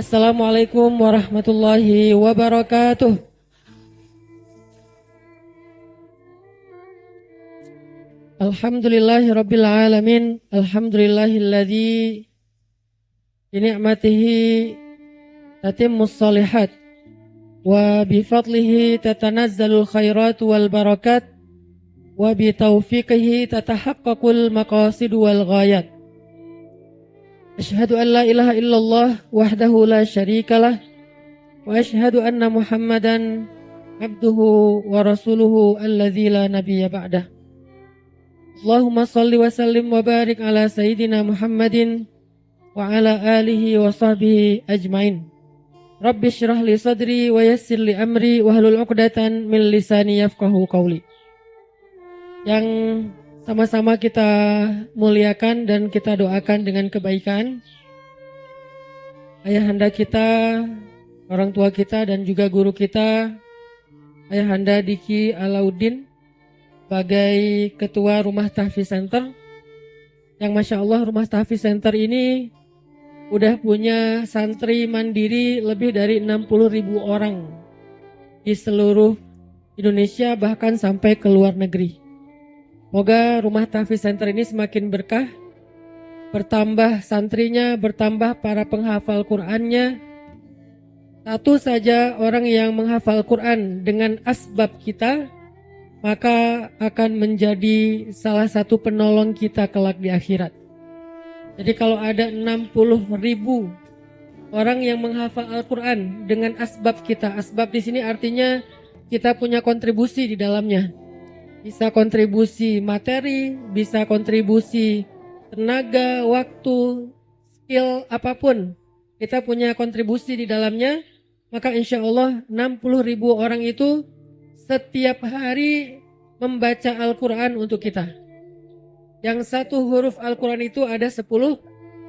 Assalamualaikum warahmatullahi wabarakatuh. Alhamdulillahi rabbil alamin. Alhamdulillahilladzi bi ni'matihi tatimmus shalihat wa bi fadlihi tatanazzalul khairat wal barakat wa bi taufiqihi tatahaqqaqul maqasid wal ghayat. Asyhadu an la ilaha illallah wahdahu la syarikalah wa asyhadu anna Muhammadan abduhu wa rasuluhu alladzi la nabiyya ba'dah. Allahumma salli wa sallim wa barik ala sayyidina Muhammadin wa ala alihi wa sahbihi ajmain. Rabbi syrah li sadri wa yassir li amri wa hlul 'uqdatan min lisani yafqahu qawli. Yang sama-sama kita muliakan dan kita doakan dengan kebaikan ayahanda kita, orang tua kita dan juga guru kita, Ayahanda Diki Alauddin sebagai ketua Rumah Tahfiz Center, yang Masya Allah Rumah Tahfiz Center ini udah punya santri mandiri lebih dari 60.000 orang di seluruh Indonesia bahkan sampai ke luar negeri. Semoga Rumah Tahfiz Center ini semakin berkah, bertambah santrinya, bertambah para penghafal Qur'annya. Satu saja orang yang menghafal Qur'an dengan asbab kita, maka akan menjadi salah satu penolong kita kelak di akhirat. Jadi kalau ada 60.000 orang yang menghafal Al-Quran dengan asbab kita, asbab di sini artinya kita punya kontribusi di dalamnya. Bisa kontribusi materi, bisa kontribusi tenaga, waktu, skill, apapun. Kita punya kontribusi di dalamnya, maka insya Allah 60.000 orang itu setiap hari membaca Al-Quran untuk kita. Yang satu huruf Al-Quran itu ada 10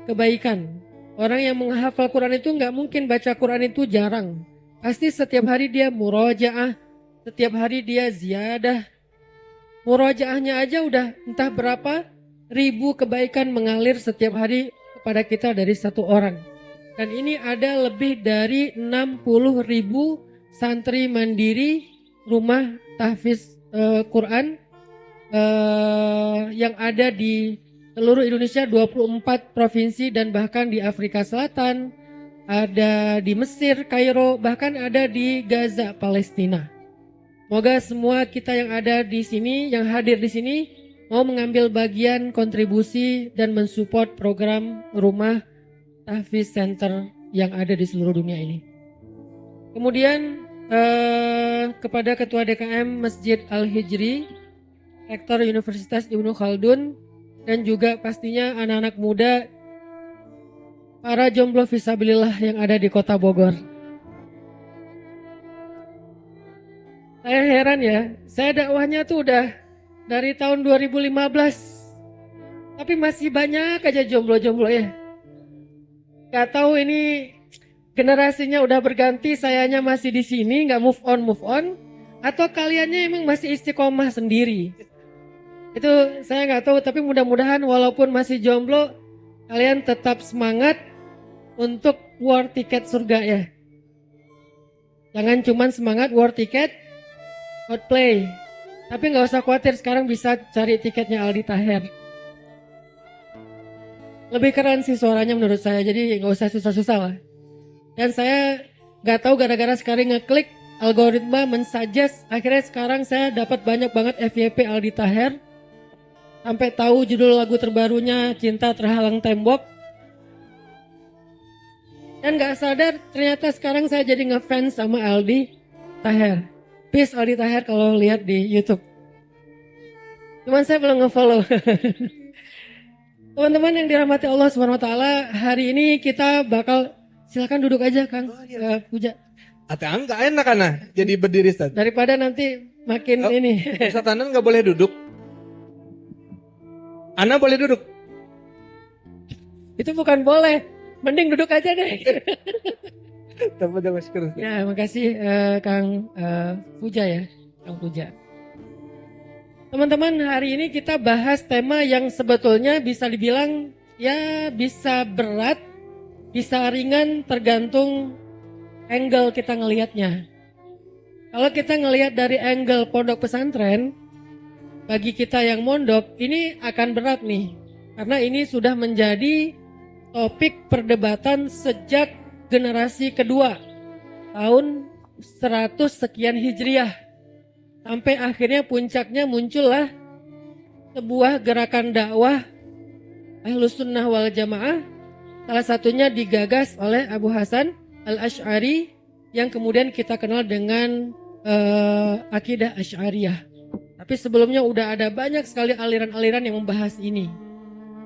kebaikan. Orang yang menghafal Quran itu nggak mungkin baca Quran itu jarang. Pasti setiap hari dia murojaah, setiap hari dia ziyadah. Murojaahnya aja udah entah berapa ribu kebaikan mengalir setiap hari kepada kita dari satu orang. Dan ini ada lebih dari 60.000 santri mandiri Rumah Tahfiz Quran yang ada di seluruh Indonesia, 24 provinsi dan bahkan di Afrika Selatan, ada di Mesir, Kairo, bahkan ada di Gaza, Palestina. Semoga semua kita yang ada di sini, yang hadir di sini, mau mengambil bagian kontribusi dan mensupport program Rumah Tahfiz Center yang ada di seluruh dunia ini. Kemudian kepada Ketua DKM Masjid Al-Hijri, Rektor Universitas Ibnu Khaldun, dan juga pastinya anak-anak muda, para jomblo fisabilillah yang ada di Kota Bogor. Saya heran ya, saya dakwahnya tuh udah dari tahun 2015, tapi masih banyak aja jomblo-jomblo ya. Gak tahu ini generasinya udah berganti, sayanya masih di sini, nggak move on, atau kaliannya emang masih istiqomah sendiri. Itu saya nggak tahu, tapi mudah-mudahan walaupun masih jomblo, kalian tetap semangat untuk war tiket surga ya. Jangan cuman semangat war tiket outplay, tapi nggak usah khawatir, sekarang bisa cari tiketnya Aldi Taher. Lebih keren sih suaranya menurut saya, jadi nggak usah susah-susah lah. Dan saya nggak tahu gara-gara sekarang ngeklik algoritma mensuggest, akhirnya sekarang saya dapat banyak banget FYP Aldi Taher. Sampai tahu judul lagu terbarunya Cinta Terhalang Tembok. Dan gak sadar ternyata sekarang saya jadi ngefans sama Aldi Taher. Peace Aldi Taher kalau lihat di YouTube. Cuman saya belum ngefollow. Teman-teman yang dirahmati Allah SWT, hari ini kita bakal, silakan duduk aja Kang. Puja. Ate enggak enak karena jadi berdiri Ustaz. Daripada nanti makin ini. Ustaz Anan enggak boleh duduk. Ana boleh duduk. Itu bukan boleh, mending duduk aja deh. Ya, makasih Kang Puja ya, Kang Puja. Teman-teman, hari ini kita bahas tema yang sebetulnya bisa dibilang ya bisa berat, bisa ringan tergantung angle kita ngelihatnya. Kalau kita ngelihat dari angle pondok pesantren, bagi kita yang mondok ini akan berat nih. Karena ini sudah menjadi topik perdebatan sejak generasi kedua tahun 100 sekian Hijriah. Sampai akhirnya puncaknya muncullah sebuah gerakan dakwah Ahlus Sunnah wal Jamaah. Salah satunya digagas oleh Abu Hasan Al-Asy'ari yang kemudian kita kenal dengan akidah Asy'ariyah. Tapi sebelumnya udah ada banyak sekali aliran-aliran yang membahas ini.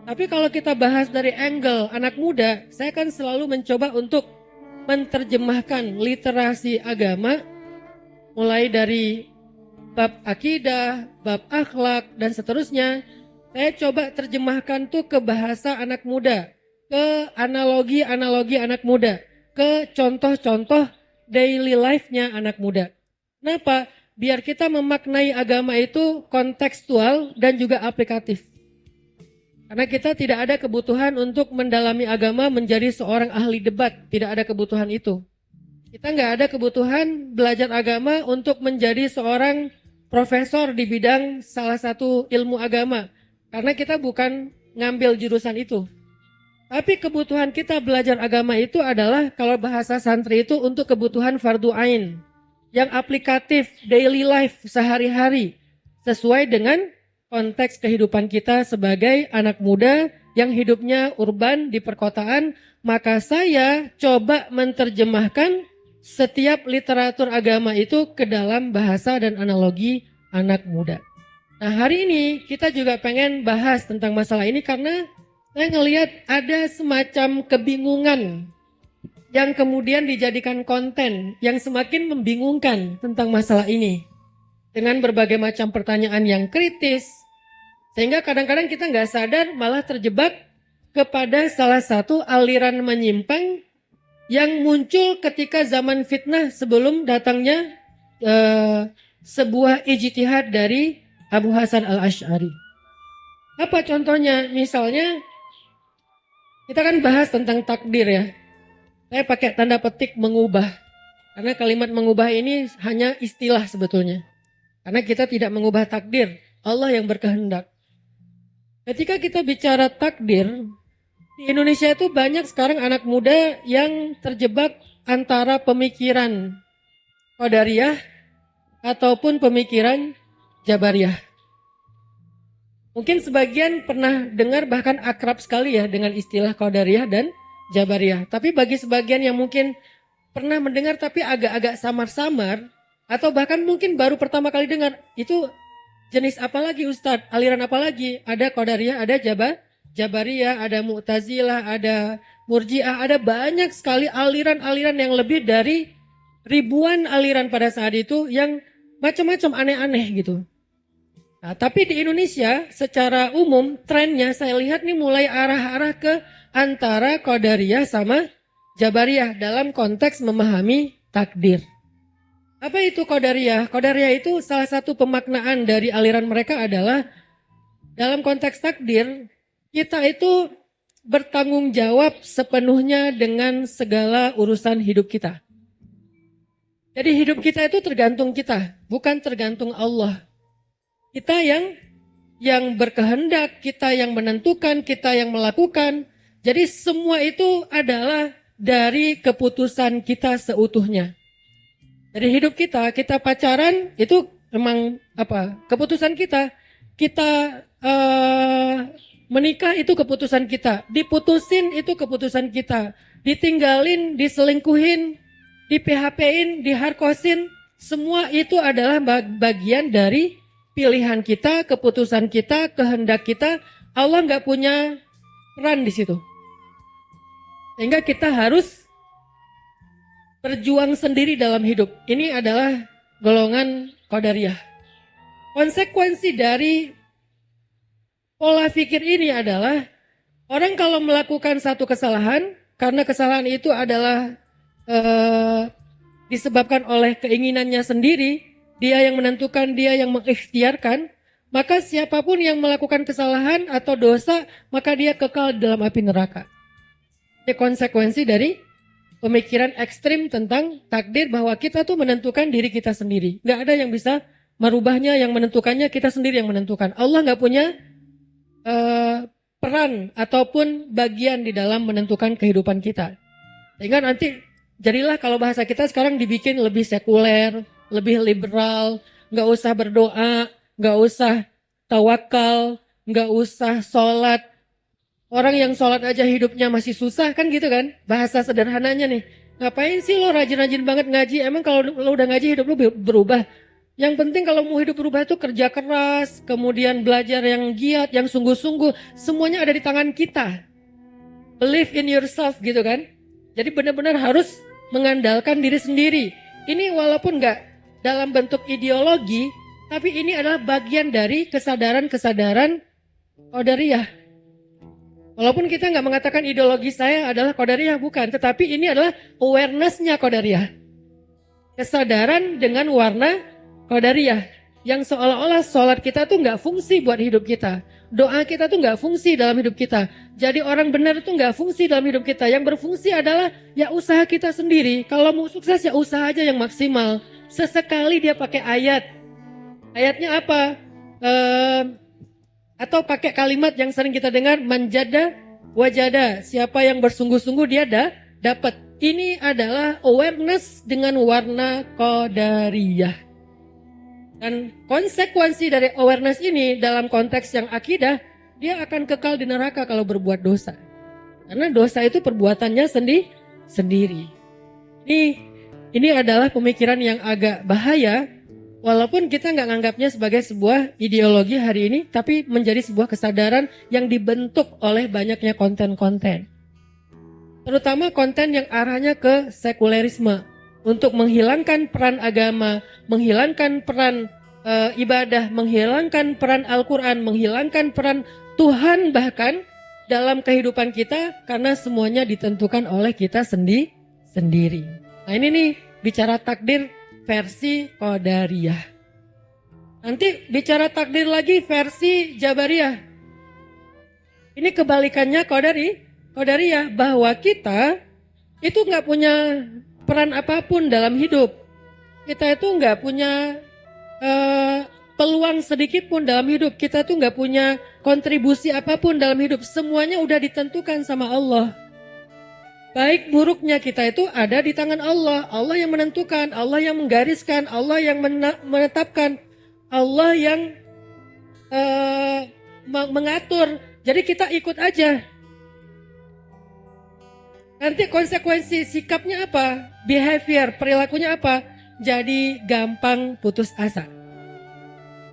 Tapi kalau kita bahas dari angle anak muda, saya kan selalu mencoba untuk menerjemahkan literasi agama mulai dari bab akidah, bab akhlak dan seterusnya. Saya coba terjemahkan tuh ke bahasa anak muda, ke analogi-analogi anak muda, ke contoh-contoh daily life-nya anak muda. Kenapa? Biar kita memaknai agama itu kontekstual dan juga aplikatif. Karena kita tidak ada kebutuhan untuk mendalami agama menjadi seorang ahli debat. Tidak ada kebutuhan itu. Kita nggak ada kebutuhan belajar agama untuk menjadi seorang profesor di bidang salah satu ilmu agama. Karena kita bukan ngambil jurusan itu. Tapi kebutuhan kita belajar agama itu adalah kalau bahasa santri itu untuk kebutuhan fardu ain. Yang aplikatif, daily life, sehari-hari. Sesuai dengan konteks kehidupan kita sebagai anak muda yang hidupnya urban di perkotaan, maka saya coba menerjemahkan setiap literatur agama itu ke dalam bahasa dan analogi anak muda. Nah, hari ini kita juga pengen bahas tentang masalah ini karena saya ngelihat ada semacam kebingungan yang kemudian dijadikan konten yang semakin membingungkan tentang masalah ini. Dengan berbagai macam pertanyaan yang kritis, sehingga kadang-kadang kita nggak sadar malah terjebak kepada salah satu aliran menyimpang yang muncul ketika zaman fitnah sebelum datangnya sebuah ijtihad dari Abu Hasan Al-Asy'ari. Apa contohnya? Misalnya kita kan bahas tentang takdir ya. Saya pakai tanda petik mengubah. Karena kalimat mengubah ini hanya istilah sebetulnya. Karena kita tidak mengubah takdir, Allah yang berkehendak. Ketika kita bicara takdir, di Indonesia itu banyak sekarang anak muda yang terjebak antara pemikiran Qadariyah ataupun pemikiran Jabariyah. Mungkin sebagian pernah dengar bahkan akrab sekali ya dengan istilah Qadariyah dan Jabariyah. Tapi bagi sebagian yang mungkin pernah mendengar tapi agak-agak samar-samar, atau bahkan mungkin baru pertama kali dengar, itu jenis apa lagi Ustadz? Aliran apa lagi? Ada Qadariyah, ada Jabariyah, ada Mu'tazilah, ada Murji'ah, ada banyak sekali aliran-aliran yang lebih dari ribuan aliran pada saat itu yang macam-macam aneh-aneh gitu. Nah, tapi di Indonesia secara umum trennya saya lihat nih mulai arah-arah ke antara Qadariyah sama Jabariyah dalam konteks memahami takdir. Apa itu Qadariyah? Qadariyah itu salah satu pemaknaan dari aliran mereka adalah dalam konteks takdir, kita itu bertanggung jawab sepenuhnya dengan segala urusan hidup kita. Jadi hidup kita itu tergantung kita, bukan tergantung Allah. Kita yang berkehendak, kita yang menentukan, kita yang melakukan. Jadi semua itu adalah dari keputusan kita seutuhnya. Dari hidup kita pacaran itu memang keputusan kita. Kita menikah itu keputusan kita. Diputusin itu keputusan kita. Ditinggalin, diselingkuhin, di PHP-in, diharkosin. Semua itu adalah bagian dari pilihan kita, keputusan kita, kehendak kita. Allah nggak punya peran di situ. Sehingga kita harus berjuang sendiri dalam hidup. Ini adalah golongan Qadariyah. Konsekuensi dari pola pikir ini adalah orang kalau melakukan satu kesalahan, karena kesalahan itu adalah disebabkan oleh keinginannya sendiri, dia yang menentukan, dia yang mengikhtiarkan, maka siapapun yang melakukan kesalahan atau dosa, maka dia kekal dalam api neraka. Ini konsekuensi dari pemikiran ekstrim tentang takdir bahwa kita tuh menentukan diri kita sendiri. Nggak ada yang bisa merubahnya, yang menentukannya kita sendiri yang menentukan. Allah nggak punya peran ataupun bagian di dalam menentukan kehidupan kita. Sehingga nanti jadilah kalau bahasa kita sekarang dibikin lebih sekuler, lebih liberal, nggak usah berdoa, nggak usah tawakal, nggak usah sholat. Orang yang sholat aja hidupnya masih susah kan gitu kan? Bahasa sederhananya nih. Ngapain sih lo rajin-rajin banget ngaji? Emang kalau lo udah ngaji hidup lo berubah? Yang penting kalau mau hidup berubah itu kerja keras, kemudian belajar yang giat, yang sungguh-sungguh. Semuanya ada di tangan kita. Believe in yourself gitu kan? Jadi benar-benar harus mengandalkan diri sendiri. Ini walaupun nggak dalam bentuk ideologi, tapi ini adalah bagian dari kesadaran-kesadaran qadariyah. Walaupun kita nggak mengatakan ideologi saya adalah qadariyah, bukan. Tetapi ini adalah awareness-nya qadariyah. Kesadaran dengan warna qadariyah. Yang seolah-olah sholat kita tuh nggak fungsi buat hidup kita. Doa kita tuh nggak fungsi dalam hidup kita. Jadi orang benar tuh nggak fungsi dalam hidup kita. Yang berfungsi adalah ya usaha kita sendiri. Kalau mau sukses ya usaha aja yang maksimal. Sesekali dia pakai ayat. Ayatnya apa? Atau pakai kalimat yang sering kita dengar, manjada wajada. Siapa yang bersungguh-sungguh dia dapat. Ini adalah awareness dengan warna qadariyah. Dan konsekuensi dari awareness ini dalam konteks yang akidah, dia akan kekal di neraka kalau berbuat dosa. Karena dosa itu perbuatannya sendiri. Ini adalah pemikiran yang agak bahaya, walaupun kita nggak nganggapnya sebagai sebuah ideologi hari ini, tapi menjadi sebuah kesadaran yang dibentuk oleh banyaknya konten-konten. Terutama konten yang arahnya ke sekulerisme. Untuk menghilangkan peran agama, menghilangkan peran ibadah, menghilangkan peran Al-Quran, menghilangkan peran Tuhan bahkan dalam kehidupan kita, karena semuanya ditentukan oleh kita sendiri. Nah ini nih bicara takdir versi qadariyah. Nanti bicara takdir lagi versi jabariyah. Ini kebalikannya qadariyah, bahwa kita itu nggak punya peran apapun dalam hidup. Kita itu nggak punya peluang sedikit pun dalam hidup. Kita tuh nggak punya kontribusi apapun dalam hidup. Semuanya udah ditentukan sama Allah. Baik buruknya kita itu ada di tangan Allah. Allah yang menentukan, Allah yang menggariskan, Allah yang menetapkan, Allah yang mengatur. Jadi kita ikut aja. Nanti konsekuensi sikapnya apa? Behavior, perilakunya apa? Jadi gampang putus asa.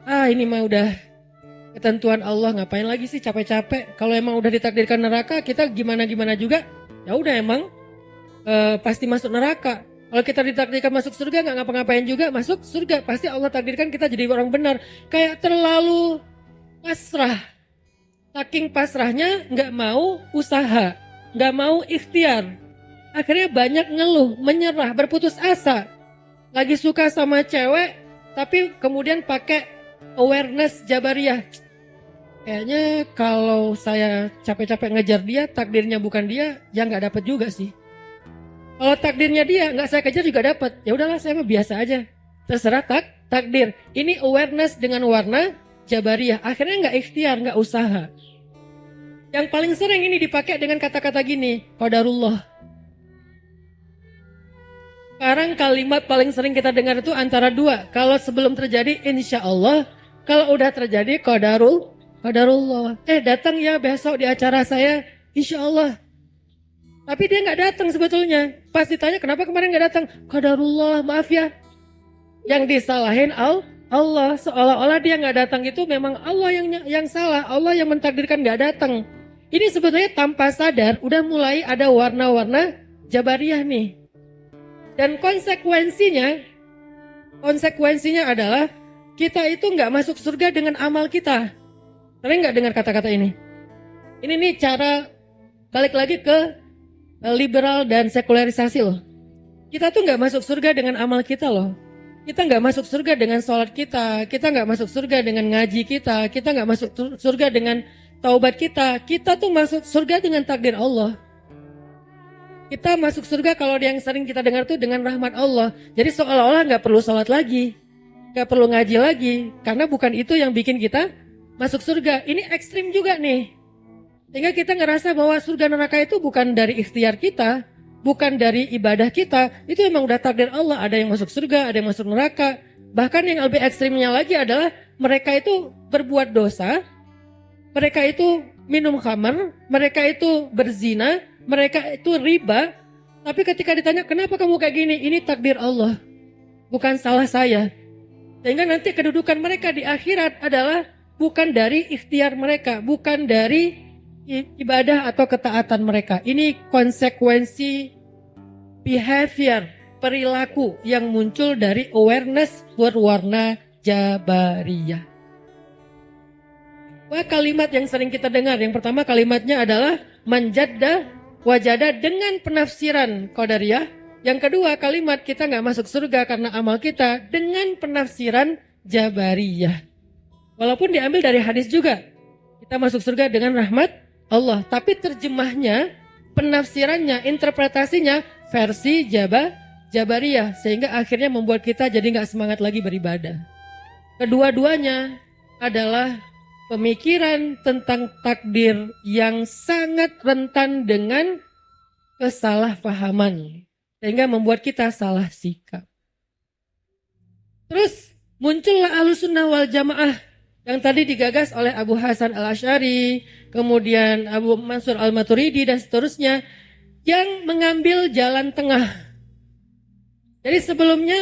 Ini mah udah ketentuan Allah, ngapain lagi sih capek-capek? Kalau emang udah ditakdirkan neraka, kita gimana-gimana juga, ya udah emang pasti masuk neraka. Kalau kita ditakdirkan masuk surga, nggak ngapa-ngapain juga masuk surga. Pasti Allah takdirkan kita jadi orang benar. Kayak terlalu pasrah. Saking pasrahnya nggak mau usaha, nggak mau ikhtiar. Akhirnya banyak ngeluh, menyerah, berputus asa. Lagi suka sama cewek, tapi kemudian pakai awareness jabariyah. Kayaknya kalau saya capek-capek ngejar dia, takdirnya bukan dia, ya nggak dapat juga sih. Kalau takdirnya dia, nggak saya kejar juga dapat. Ya udahlah, saya mah biasa aja. Terserah takdir. Ini awareness dengan warna jabariyah. Akhirnya nggak ikhtiar, nggak usaha. Yang paling sering ini dipakai dengan kata-kata gini, qadarullah. Sekarang kalimat paling sering kita dengar itu antara dua. Kalau sebelum terjadi, insya Allah. Kalau udah terjadi, qadarullah. Datang ya besok di acara saya, insya Allah. Tapi dia nggak datang sebetulnya. Pas ditanya kenapa kemarin nggak datang, qadarullah, maaf ya. Yang disalahin Allah, seolah-olah dia nggak datang itu memang Allah yang salah. Allah yang mentakdirkan nggak datang. Ini sebetulnya tanpa sadar udah mulai ada warna-warna jabariyah nih. Dan konsekuensinya adalah kita itu nggak masuk surga dengan amal kita. Sering nggak dengar kata-kata ini? Ini nih cara balik lagi ke liberal dan sekularisasi loh. Kita tuh nggak masuk surga dengan amal kita loh. Kita nggak masuk surga dengan sholat kita nggak masuk surga dengan ngaji kita nggak masuk surga dengan taubat kita tuh masuk surga dengan takdir Allah. Kita masuk surga kalau yang sering kita dengar tuh dengan rahmat Allah. Jadi seolah-olah nggak perlu sholat lagi, nggak perlu ngaji lagi, karena bukan itu yang bikin kita masuk surga. Ini ekstrim juga nih. Sehingga kita ngerasa bahwa surga neraka itu bukan dari ikhtiar kita, bukan dari ibadah kita. Itu memang udah takdir Allah. Ada yang masuk surga, ada yang masuk neraka. Bahkan yang lebih ekstrimnya lagi adalah mereka itu berbuat dosa, mereka itu minum khamar, mereka itu berzina, mereka itu riba. Tapi ketika ditanya kenapa kamu kayak gini, ini takdir Allah, bukan salah saya. Sehingga nanti kedudukan mereka di akhirat adalah bukan dari ikhtiar mereka, bukan dari ibadah atau ketaatan mereka. Ini konsekuensi behavior, perilaku yang muncul dari awareness berwarna Jabariyah. Wah, kalimat yang sering kita dengar, yang pertama kalimatnya adalah manjadda wajada dengan penafsiran Qadariyah. Yang kedua kalimat kita nggak masuk surga karena amal kita dengan penafsiran Jabariyah. Walaupun diambil dari hadis juga, kita masuk surga dengan rahmat Allah. Tapi terjemahnya, penafsirannya, interpretasinya versi Jabariyah. Sehingga akhirnya membuat kita jadi nggak semangat lagi beribadah. Kedua-duanya adalah pemikiran tentang takdir yang sangat rentan dengan kesalahpahaman. Sehingga membuat kita salah sikap. Terus muncullah Ahlussunnah wal Jamaah yang tadi digagas oleh Abu Hasan al-Asy'ari, kemudian Abu Mansur al-Maturidi dan seterusnya, yang mengambil jalan tengah. Jadi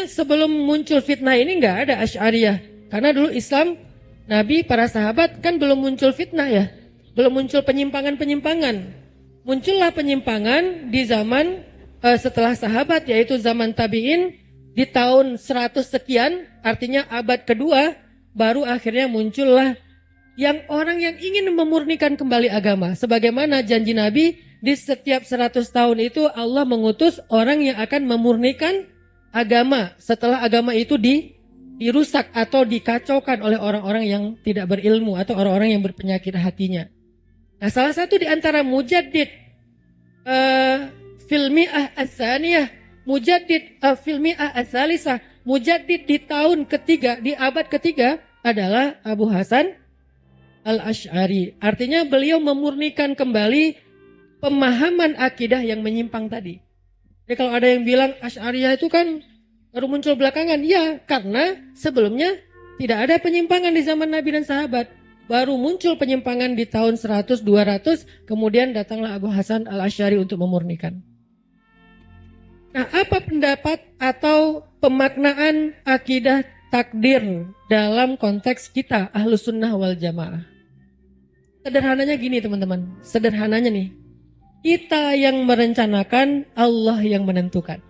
sebelum muncul fitnah ini nggak ada Asy'ariyah. Karena dulu Islam, Nabi, para sahabat kan belum muncul fitnah ya. Belum muncul penyimpangan-penyimpangan. Muncullah penyimpangan di zaman setelah sahabat, yaitu zaman tabi'in di tahun 100 sekian, artinya abad kedua, baru akhirnya muncullah yang orang yang ingin memurnikan kembali agama. Sebagaimana janji Nabi, di setiap 100 tahun itu Allah mengutus orang yang akan memurnikan agama setelah agama itu dirusak atau dikacaukan oleh orang-orang yang tidak berilmu atau orang-orang yang berpenyakit hatinya. Nah, salah satu di antara mujaddid filmi'ah as-saniyah, mujaddid filmi'ah as-salisah, mujaddid di tahun ketiga, di abad ketiga adalah Abu Hasan al-Asy'ari. Artinya beliau memurnikan kembali pemahaman akidah yang menyimpang tadi. Jadi kalau ada yang bilang Asy'ariyah itu kan baru muncul belakangan, ya karena sebelumnya tidak ada penyimpangan di zaman Nabi dan sahabat. Baru muncul penyimpangan di tahun 100-200, kemudian datanglah Abu Hasan al-Asy'ari untuk memurnikan. Nah, apa pendapat atau pemaknaan akidah takdir dalam konteks kita Ahlussunnah wal Jamaah? Sederhananya gini teman-teman, sederhananya nih, kita yang merencanakan, Allah yang menentukan.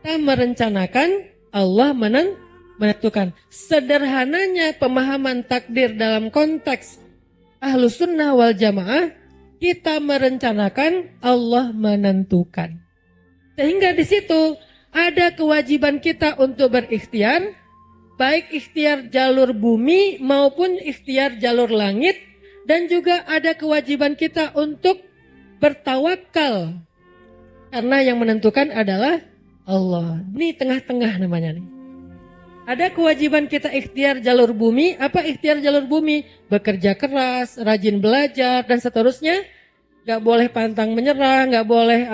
Kita merencanakan, Allah menentukan. Sederhananya pemahaman takdir dalam konteks Ahlussunnah wal Jamaah, kita merencanakan, Allah menentukan. Sehingga di situ ada kewajiban kita untuk berikhtiar, baik ikhtiar jalur bumi maupun ikhtiar jalur langit, dan juga ada kewajiban kita untuk bertawakal. Karena yang menentukan adalah Allah. Ini tengah-tengah namanya nih. Ada kewajiban kita ikhtiar jalur bumi. Apa ikhtiar jalur bumi? Bekerja keras, rajin belajar, dan seterusnya. Gak boleh pantang menyerah, gak boleh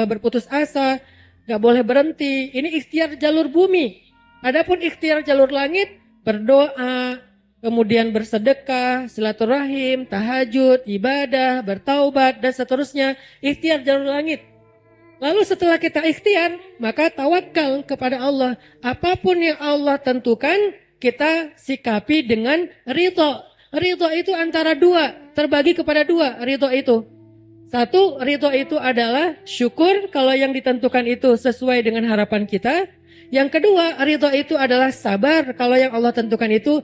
berputus asa, gak boleh berhenti. Ini ikhtiar jalur bumi. Adapun ikhtiar jalur langit, berdoa, kemudian bersedekah, silaturahim, tahajud, ibadah, bertaubat, dan seterusnya. Ikhtiar jalur langit. Lalu setelah kita ikhtiar, maka tawakal kepada Allah. Apapun yang Allah tentukan, kita sikapi dengan ridho. Ridho itu antara dua, terbagi kepada dua ridho itu. Satu, ridho itu adalah syukur kalau yang ditentukan itu sesuai dengan harapan kita. Yang kedua, ridho itu adalah sabar kalau yang Allah tentukan itu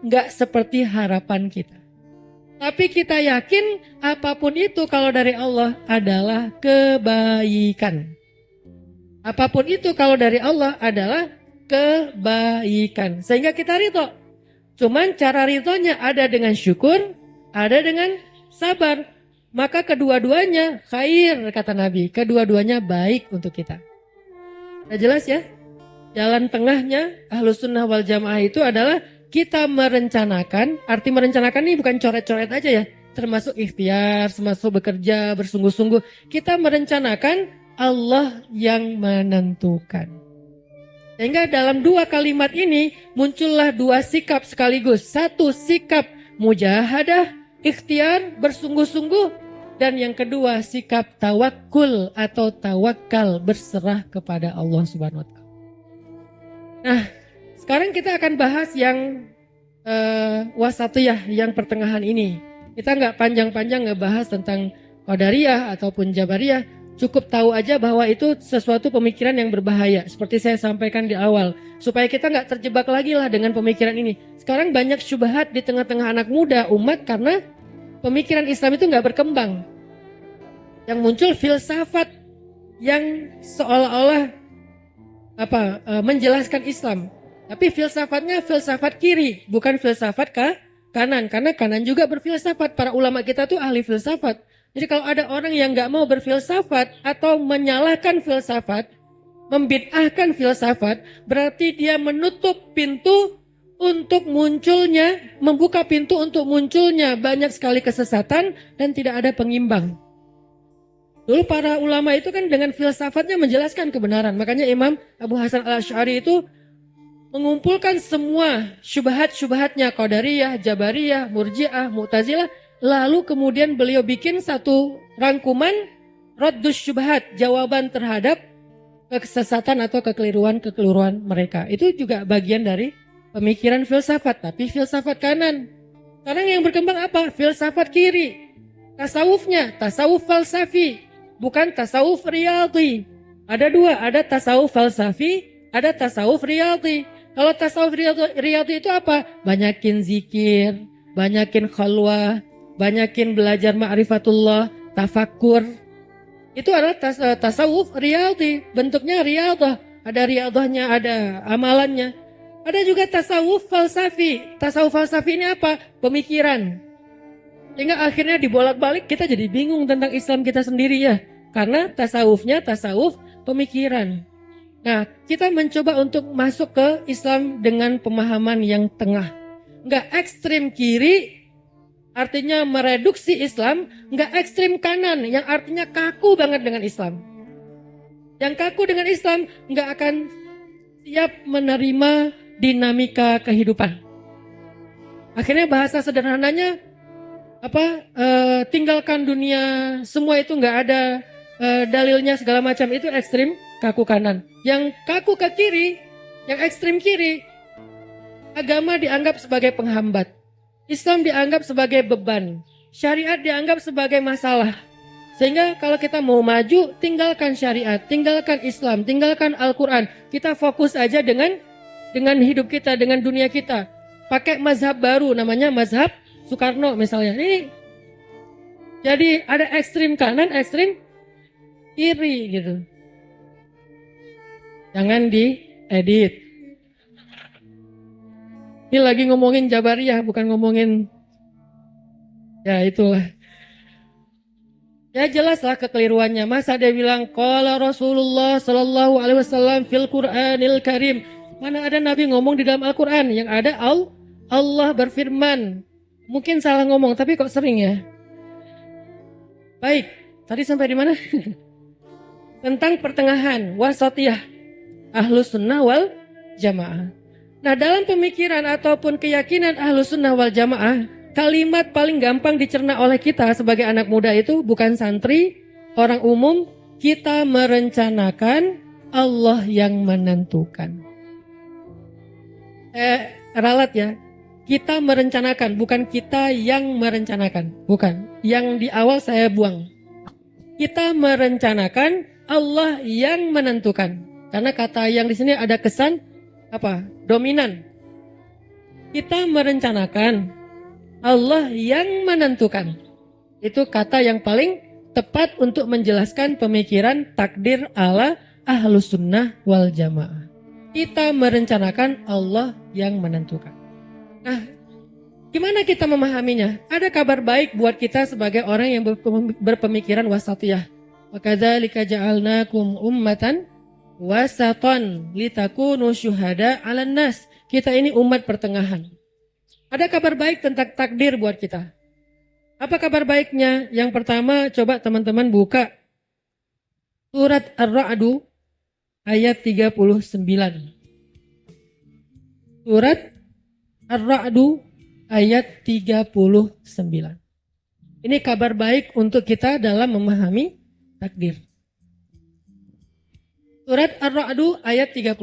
nggak seperti harapan kita. Tapi kita yakin apapun itu kalau dari Allah adalah kebaikan. Apapun itu kalau dari Allah adalah kebaikan. Sehingga kita ridho. Cuman cara ridhonya ada dengan syukur, ada dengan sabar. maka kedua-duanya khair, kata Nabi. Kedua-duanya baik untuk kita. Nah, jelas ya? Jalan tengahnya Ahlus Sunnah wal Jamaah itu adalah kita merencanakan. Arti merencanakan ini bukan coret-coret aja ya. Termasuk ikhtiar, termasuk bekerja, bersungguh-sungguh. Kita merencanakan, Allah yang menentukan. Sehingga dalam dua kalimat ini muncullah dua sikap sekaligus. Satu sikap mujahadah, ikhtiar, bersungguh-sungguh. Dan yang kedua sikap tawakul atau tawakal, berserah kepada Allah Subhanahu wa Ta'ala. Nah, sekarang kita akan bahas yang wasatiyah, yang pertengahan ini. Kita nggak panjang-panjang ngebahas tentang Qadariyah ataupun Jabariyah. Cukup tahu aja bahwa itu sesuatu pemikiran yang berbahaya. Seperti saya sampaikan di awal. Supaya kita nggak terjebak lagi lah dengan pemikiran ini. Sekarang banyak syubhat di tengah-tengah anak muda umat karena pemikiran Islam itu nggak berkembang. Yang muncul filsafat yang seolah-olah menjelaskan Islam. Tapi filsafatnya filsafat kiri, bukan filsafat kanan. Karena kanan juga berfilsafat. Para ulama kita tuh ahli filsafat. Jadi kalau ada orang yang nggak mau berfilsafat atau menyalahkan filsafat, membid'ahkan filsafat, berarti dia menutup pintu untuk munculnya, membuka pintu untuk munculnya banyak sekali kesesatan dan tidak ada pengimbang. Dulu para ulama itu kan dengan filsafatnya menjelaskan kebenaran. Makanya Imam Abu Hasan al-Asy'ari itu mengumpulkan semua syubhat-syubhatnya Qadariyah, Jabariyah, Murji'ah, Mu'tazilah. Lalu kemudian beliau bikin satu rangkuman Raddus Syubhat, jawaban terhadap kesesatan atau kekeliruan mereka. Itu juga bagian dari pemikiran filsafat, tapi filsafat kanan. Sekarang yang berkembang apa? Filsafat kiri. Tasawufnya, tasawuf falsafi, bukan tasawuf riyadhi. Ada dua, ada tasawuf falsafi, ada tasawuf riyadhi. Kalau tasawuf riyadhi itu apa? Banyakin zikir, banyakin khalwah, banyakin belajar ma'rifatullah, tafakkur. Itu adalah tasawuf riyadhi. Bentuknya riyadah. Ada riyadahnya, ada amalannya. Ada juga tasawuf falsafi. Tasawuf falsafi ini apa? Pemikiran. Sehingga akhirnya dibolak-balik kita jadi bingung tentang Islam kita sendiri ya. Karena tasawufnya tasawuf pemikiran. Nah, kita mencoba untuk masuk ke Islam dengan pemahaman yang tengah. Nggak ekstrim kiri, artinya mereduksi Islam. Nggak ekstrim kanan, yang artinya kaku banget dengan Islam. Yang kaku dengan Islam nggak akan siap menerima dinamika kehidupan. Akhirnya bahasa sederhananya tinggalkan dunia, semua itu nggak ada dalilnya segala macam, itu ekstrim kaku kanan. Yang kaku ke kiri, yang ekstrim kiri, agama dianggap sebagai penghambat, Islam dianggap sebagai beban, syariat dianggap sebagai masalah. Sehingga kalau kita mau maju, tinggalkan syariat, tinggalkan Islam, tinggalkan Al-Quran. Kita fokus aja dengan hidup kita, dengan dunia kita. Pakai mazhab baru, namanya mazhab Soekarno misalnya. Ini jadi ada ekstrim kanan, ekstrim kiri gitu. Jangan diedit. Ini lagi ngomongin Jabariyah, bukan ngomongin ya itulah. Ya jelaslah kekeliruannya. Masa dia bilang qala Rasulullah sallallahu alaihi wasallam fil Qur'anil Karim. Mana ada Nabi ngomong di dalam Al-Qur'an? Yang ada Allah berfirman. Mungkin salah ngomong, tapi kok sering ya? Baik, tadi sampai di mana? Tentang pertengahan, wasatiyah, Ahlus Sunnah wal Jamaah. Nah, dalam pemikiran ataupun keyakinan Ahlus Sunnah wal Jamaah, kalimat paling gampang dicerna oleh kita sebagai anak muda itu bukan santri, orang umum. Kita merencanakan, Allah yang menentukan. Ralat ya. Kita merencanakan, bukan kita yang merencanakan. Bukan. Yang di awal saya buang. Kita merencanakan, Allah yang menentukan. Karena kata yang di sini ada kesan dominan. Kita merencanakan, Allah yang menentukan. Itu kata yang paling tepat untuk menjelaskan pemikiran takdir ala Ahlus Sunnah wal Jamaah. Kita merencanakan, Allah yang menentukan. Nah, Gimana kita memahaminya? Ada kabar baik buat kita sebagai orang yang berpemikiran wasatiyah. Wa kadzalika ja'alnakum ummatan wasatan litakunu syuhada 'alan nas. Kita ini umat pertengahan. Ada kabar baik tentang takdir buat kita. Apa kabar baiknya? Yang pertama, coba teman-teman buka surat Ar-Ra'd ayat 39. Surat Ar-Ra'd ayat 39. Ini kabar baik untuk kita dalam memahami takdir. Surat Ar-Ra'd ayat 39.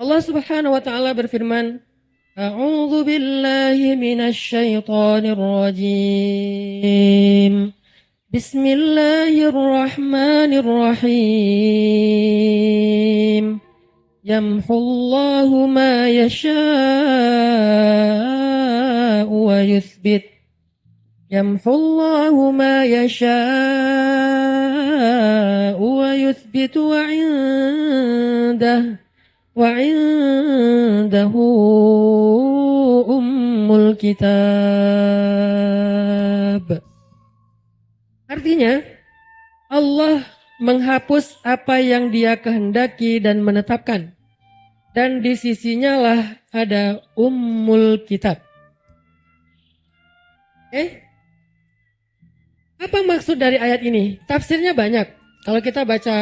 Allah Subhanahu wa taala berfirman, A'udzu billahi minasy syaithanir rajim. Bismillahirrahmanirrahim. Yamhullahu ma yasha'u wa yuthbit. Yamhullahu ma yasha'u wa yuthbit wa indahu ummul kitab. Artinya, Allah menghapus apa yang Dia kehendaki dan menetapkan. Dan di sisinya lah ada ummul kitab. Apa maksud dari ayat ini? Tafsirnya banyak. Kalau kita baca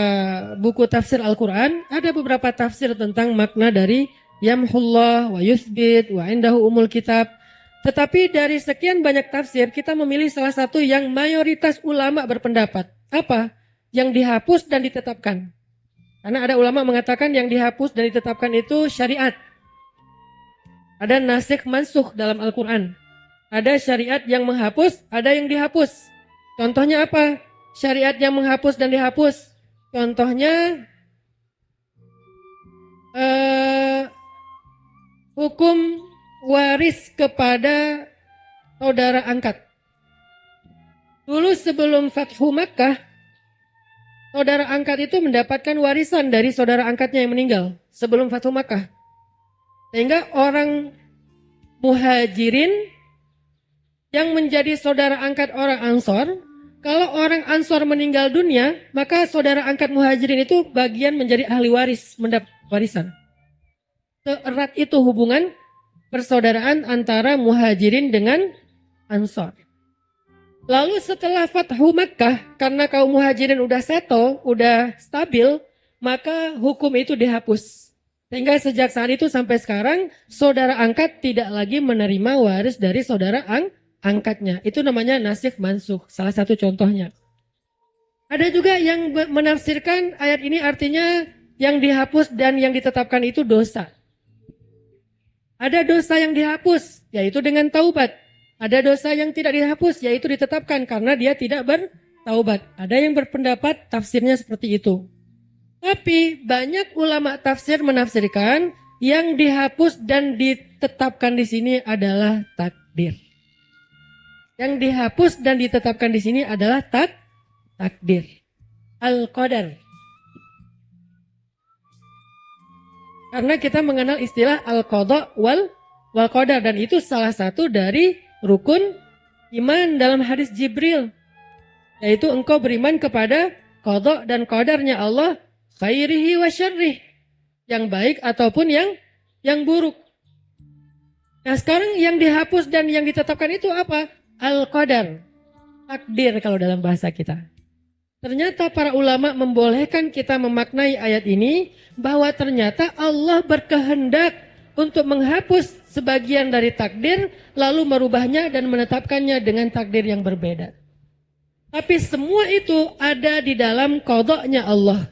buku tafsir Al-Quran, ada beberapa tafsir tentang makna dari yamhullah wa yuthbit wa indahu umul kitab. Tetapi dari sekian banyak tafsir, kita memilih salah satu yang mayoritas ulama berpendapat. Apa? Yang dihapus dan ditetapkan. Karena ada ulama mengatakan yang dihapus dan ditetapkan itu syariat. Ada nasikh mansukh dalam Al-Quran. Ada syariat yang menghapus, ada yang dihapus. Contohnya apa? Syariat yang menghapus dan dihapus. Contohnya hukum waris kepada saudara angkat. Dulu sebelum Fathu Makkah, saudara angkat itu mendapatkan warisan dari saudara angkatnya yang meninggal sebelum Fathu Makkah. Sehingga orang muhajirin yang menjadi saudara angkat orang Ansor, kalau orang Ansor meninggal dunia, maka saudara angkat muhajirin itu bagian menjadi ahli waris, mendapat warisan. Seerat itu hubungan persaudaraan antara muhajirin dengan Ansor. Lalu setelah Fathu Makkah, karena kaum muhajirin udah settle, udah stabil, maka hukum itu dihapus. Sehingga sejak saat itu sampai sekarang, saudara angkat tidak lagi menerima waris dari saudara angkatnya. Itu namanya nasikh mansukh, salah satu contohnya. Ada juga yang menafsirkan ayat ini artinya yang dihapus dan yang ditetapkan itu dosa. Ada dosa yang dihapus, yaitu dengan taubat. Ada dosa yang tidak dihapus, yaitu ditetapkan karena dia tidak bertaubat. Ada yang berpendapat tafsirnya seperti itu. Tapi banyak ulama tafsir menafsirkan yang dihapus dan ditetapkan di sini adalah takdir. Yang dihapus dan ditetapkan di sini adalah takdir. Al-Qadar. Karena kita mengenal istilah Al-Qadha wal Qadar. Dan itu salah satu dari rukun iman dalam hadis Jibril. Yaitu engkau beriman kepada qadha dan qadarnya Allah. Khairihi wa syarrih. Yang baik ataupun yang buruk. Nah sekarang yang dihapus dan yang ditetapkan itu apa? Al-Qadar, takdir kalau dalam bahasa kita. Ternyata para ulama membolehkan kita memaknai ayat ini bahwa ternyata Allah berkehendak untuk menghapus sebagian dari takdir lalu merubahnya dan menetapkannya dengan takdir yang berbeda. Tapi semua itu ada di dalam qadha-nya Allah.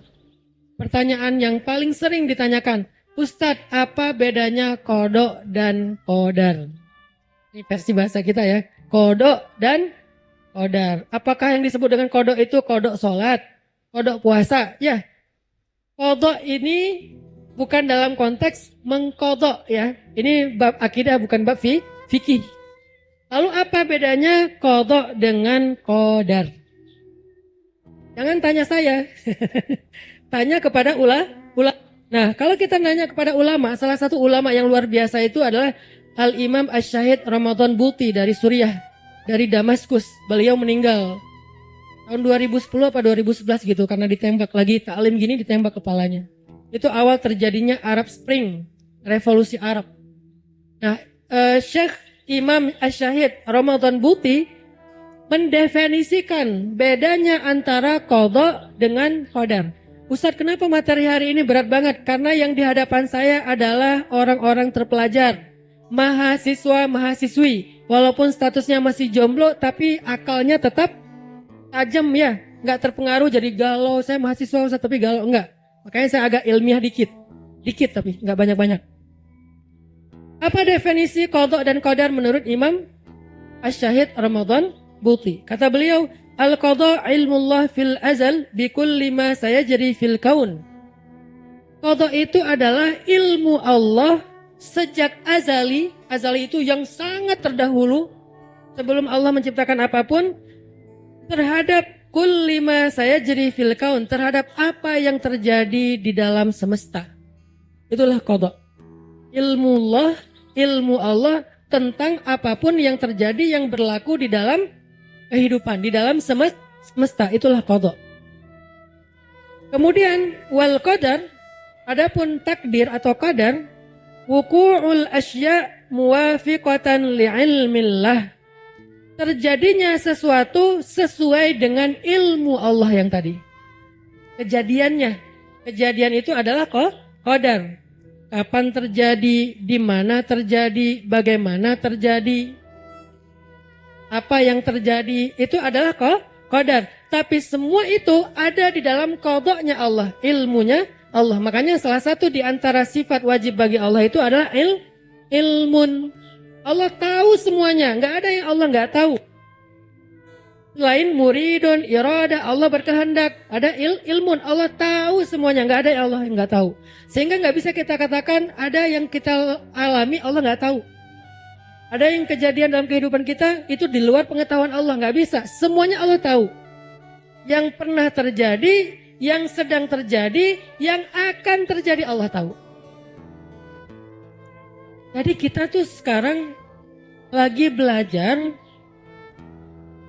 Pertanyaan yang paling sering ditanyakan, Ustadz, apa bedanya qadha dan qadar? Ini versi bahasa kita ya. Qadha dan qadar. Apakah yang disebut dengan qadha itu qadha sholat, qadha puasa? Ya. Qadha ini bukan dalam konteks mengqadha ya. Ini bab akidah bukan bab fikih. Lalu apa bedanya qadha dengan qadar? Jangan tanya saya. Tanya kepada Nah, kalau kita nanya kepada ulama, salah satu ulama yang luar biasa itu adalah Al-Imam Asy-Syahid Ramadan Buti dari Suriah, dari Damaskus. Beliau meninggal tahun 2010 apa 2011 gitu, karena ditembak lagi taklim gini, ditembak kepalanya. Itu awal terjadinya Arab Spring, revolusi Arab. Nah, Syekh Imam Asy-Syahid Ramadan Buti mendefinisikan bedanya antara qadha dengan qadar. Ustadz, kenapa materi hari ini berat banget? Karena yang di hadapan saya adalah orang-orang terpelajar, mahasiswa-mahasiswi. Walaupun statusnya masih jomblo, tapi akalnya tetap tajam ya. Nggak terpengaruh jadi galau. Saya mahasiswa Ustadz, tapi galau enggak. Makanya saya agak ilmiah dikit. Dikit tapi nggak banyak-banyak. Apa definisi qadha dan qadar menurut Imam Asy-Syahid Ramadan Buti? Kata beliau, al-qadha ilmullah fil azal bikulli ma sayajri fil kaun. Qadha itu adalah ilmu Allah sejak azali. Azali itu yang sangat terdahulu, sebelum Allah menciptakan apapun, terhadap kulli ma sayajri fil kaun, terhadap apa yang terjadi di dalam semesta. Itulah qadha. Ilmu Allah tentang apapun yang terjadi, yang berlaku di dalam kehidupan, di dalam semesta. Itulah qadha. Kemudian wal qadar, adapun takdir atau qadar, wuqu'ul asya' muwafiqatan li'ilmillah, terjadinya sesuatu sesuai dengan ilmu Allah yang tadi. Kejadian itu adalah qadar. Kapan terjadi, di mana terjadi, bagaimana terjadi, apa yang terjadi, itu adalah qadar. Tapi semua itu ada di dalam qadha-nya Allah, ilmunya Allah. Makanya salah satu di antara sifat wajib bagi Allah itu adalah ilmun. Allah tahu semuanya, nggak ada yang Allah nggak tahu. Selain muridun, irada, Allah berkehendak, ada ilmun, Allah tahu semuanya, nggak ada yang Allah yang nggak tahu. Sehingga nggak bisa kita katakan ada yang kita alami Allah nggak tahu. Ada yang kejadian dalam kehidupan kita itu di luar pengetahuan Allah, nggak bisa. Semuanya Allah tahu. Yang pernah terjadi, yang sedang terjadi, yang akan terjadi Allah tahu. Jadi kita tuh sekarang lagi belajar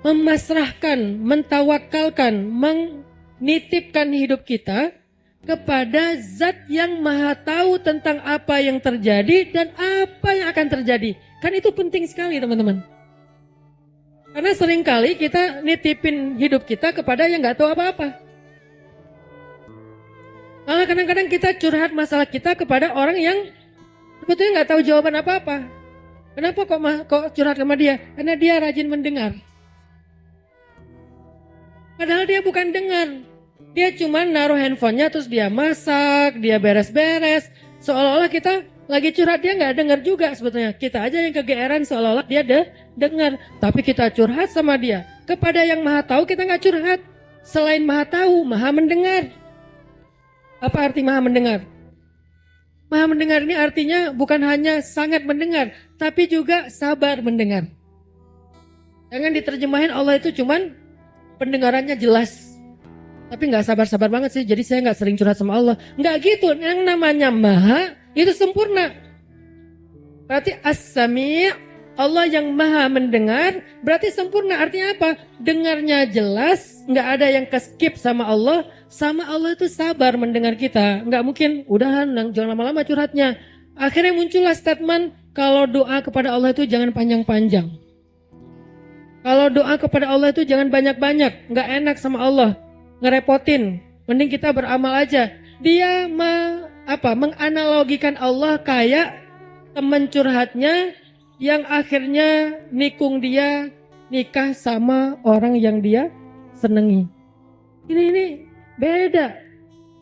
memasrahkan, mentawakalkan, menitipkan hidup kita kepada zat yang maha tahu tentang apa yang terjadi dan apa yang akan terjadi. Kan itu penting sekali teman-teman. Karena seringkali kita nitipin hidup kita kepada yang gak tahu apa-apa. Malah kadang-kadang kita curhat masalah kita kepada orang yang sebetulnya gak tahu jawaban apa-apa. Kenapa kok curhat sama dia? Karena dia rajin mendengar. Padahal dia bukan dengar. Dia cuma naruh handphonenya terus dia masak, dia beres-beres. Seolah-olah kita lagi curhat, dia nggak dengar juga sebetulnya. Kita aja yang kegeeran seolah-olah dia dengar. Tapi kita curhat sama dia. Kepada yang maha tahu kita nggak curhat. Selain maha tahu, maha mendengar. Apa arti maha mendengar? Maha mendengar ini artinya bukan hanya sangat mendengar, tapi juga sabar mendengar. Jangan diterjemahin Allah itu cuman pendengarannya jelas, tapi nggak sabar-sabar banget sih. Jadi saya nggak sering curhat sama Allah. Nggak gitu. Yang namanya maha itu sempurna. Berarti as-sami', Allah yang maha mendengar, berarti sempurna. Artinya apa? Dengarnya jelas, nggak ada yang ke-skip sama Allah. Sama Allah itu sabar mendengar kita. Nggak mungkin udahan, jangan lama-lama curhatnya. Akhirnya muncullah statement kalau doa kepada Allah itu jangan panjang-panjang. Kalau doa kepada Allah itu jangan banyak-banyak, nggak enak sama Allah, ngerepotin. Mending kita beramal aja. Dia menganalogikan Allah kayak teman curhatnya yang akhirnya nikung dia nikah sama orang yang dia senengi. Ini beda.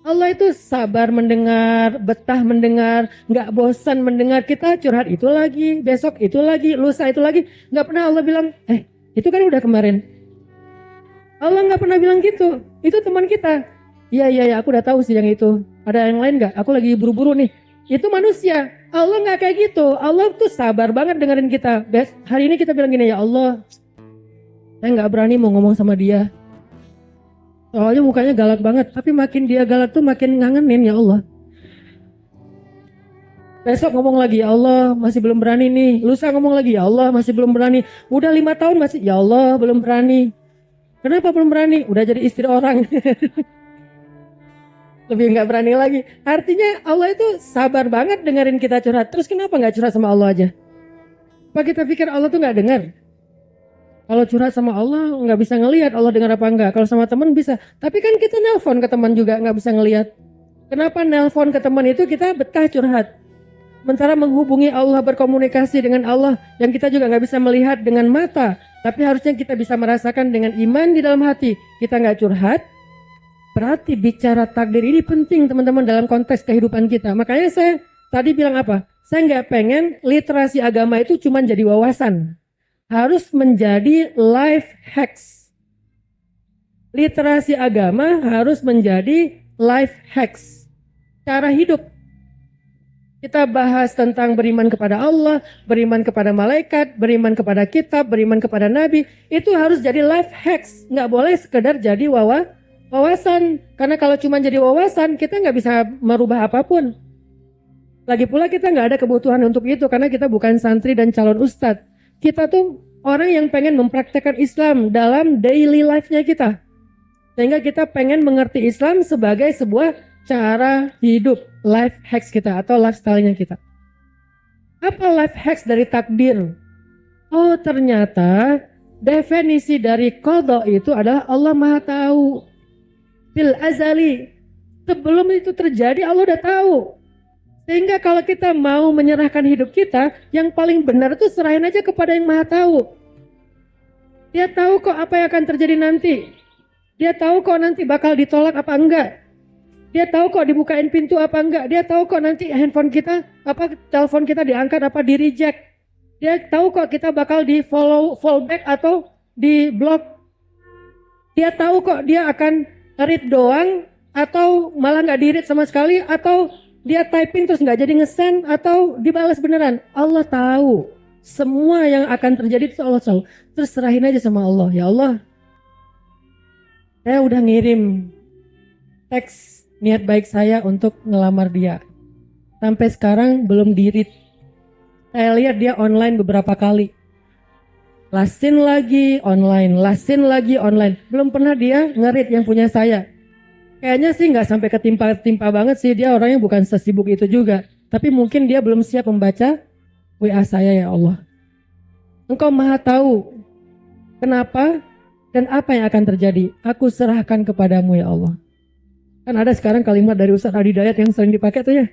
Allah itu sabar mendengar, betah mendengar, nggak bosan mendengar. Kita curhat itu lagi, besok itu lagi, lusa itu lagi. Nggak pernah Allah bilang, itu kan udah kemarin. Allah nggak pernah bilang gitu. Itu teman kita. Iya, aku udah tahu sih yang itu. Ada yang lain nggak? Aku lagi buru-buru nih. Itu manusia. Allah nggak kayak gitu. Allah tuh sabar banget dengerin kita. Hari ini kita bilang gini, ya Allah, saya nggak berani mau ngomong sama dia. Soalnya mukanya galak banget. Tapi makin dia galak tuh makin ngangenin, ya Allah. Besok ngomong lagi, ya Allah masih belum berani nih. Lusa ngomong lagi, ya Allah masih belum berani. Udah 5 tahun masih, ya Allah belum berani. Kenapa belum berani? Udah jadi istri orang. Lebih nggak berani lagi. Artinya Allah itu sabar banget dengerin kita curhat. Terus kenapa nggak curhat sama Allah aja? Apa kita pikir Allah tuh nggak dengar? Kalau curhat sama Allah nggak bisa ngelihat Allah dengar apa enggak. Kalau sama teman bisa. Tapi kan kita nelpon ke teman juga nggak bisa ngelihat. Kenapa nelpon ke teman itu kita betah curhat? Sementara menghubungi Allah, berkomunikasi dengan Allah yang kita juga nggak bisa melihat dengan mata, tapi harusnya kita bisa merasakan dengan iman di dalam hati. Kita nggak curhat, berarti bicara takdir ini penting teman-teman dalam konteks kehidupan kita. Makanya saya tadi bilang apa? Saya nggak pengen literasi agama itu cuma jadi wawasan, harus menjadi life hacks. Literasi agama harus menjadi life hacks, cara hidup. Kita bahas tentang beriman kepada Allah, beriman kepada malaikat, beriman kepada kitab, beriman kepada nabi. Itu harus jadi life hacks. Nggak boleh sekedar jadi wawasan. Karena kalau cuma jadi wawasan, kita nggak bisa merubah apapun. Lagi pula kita nggak ada kebutuhan untuk itu. Karena kita bukan santri dan calon ustadz. Kita tuh orang yang pengen mempraktekkan Islam dalam daily life-nya kita. Sehingga kita pengen mengerti Islam sebagai sebuah cara hidup, life hacks kita atau lifestyle-nya kita. Apa life hacks dari takdir? Oh, ternyata definisi dari qada itu adalah Allah Maha Tahu. Fil azali. Sebelum itu terjadi Allah udah tahu. Sehingga kalau kita mau menyerahkan hidup kita, yang paling benar itu serahin aja kepada yang Maha Tahu. Dia tahu kok apa yang akan terjadi nanti. Dia tahu kok nanti bakal ditolak apa enggak. Dia tahu kok dibukain pintu apa enggak. Dia tahu kok nanti handphone kita, telepon kita diangkat apa di reject. Dia tahu kok kita bakal di fallback atau di block. Dia tahu kok dia akan read doang atau malah nggak di read sama sekali, atau dia typing terus nggak jadi nge-send atau dibalas beneran. Allah tahu semua yang akan terjadi itu Allah tahu. Terus serahin aja sama Allah. Ya Allah, saya udah ngirim teks niat baik saya untuk ngelamar dia. Sampai sekarang belum di-read. Saya lihat dia online beberapa kali. Lasin lagi online, lasin lagi online. Belum pernah dia nge-read yang punya saya. Kayaknya sih nggak sampai ketimpa banget sih. Dia orangnya bukan sesibuk itu juga. Tapi mungkin dia belum siap membaca WA saya, ya Allah. Engkau Maha Tahu kenapa dan apa yang akan terjadi. Aku serahkan kepadamu, ya Allah. Kan ada sekarang kalimat dari Ustaz Adi Dayat yang sering dipakai tuh ya.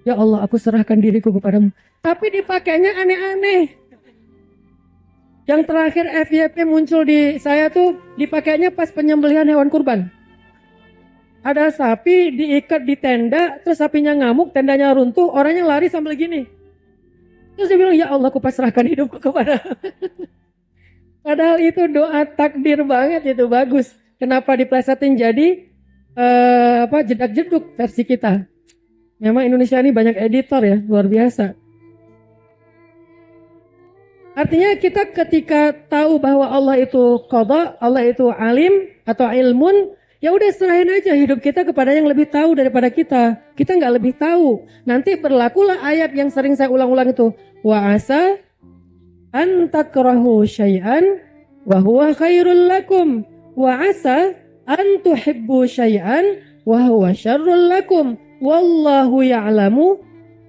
Ya Allah, aku serahkan diriku kepadamu. Tapi dipakainya aneh-aneh. Yang terakhir FYP muncul di saya tuh dipakainya pas penyembelihan hewan kurban. Ada sapi diikat di tenda, terus sapinya ngamuk, tendanya runtuh, orangnya lari sambil gini. Terus dia bilang, ya Allah, aku pasrahkan hidupku kepada. Padahal itu doa takdir banget, itu bagus. Kenapa diplesetin jadi jedak-jeduk versi kita. Memang Indonesia ini banyak editor ya, luar biasa. Artinya kita ketika tahu bahwa Allah itu qada, Allah itu alim atau ilmun, ya udah serahin aja hidup kita kepada yang lebih tahu daripada kita. Kita nggak lebih tahu. Nanti berlakulah ayat yang sering saya ulang-ulang itu. Wa asa an takrahu syai'an wa huwa khairul lakum. Wa asa an tuhibbu syai'an wa huwa syarrul lakum wallahu ya'lamu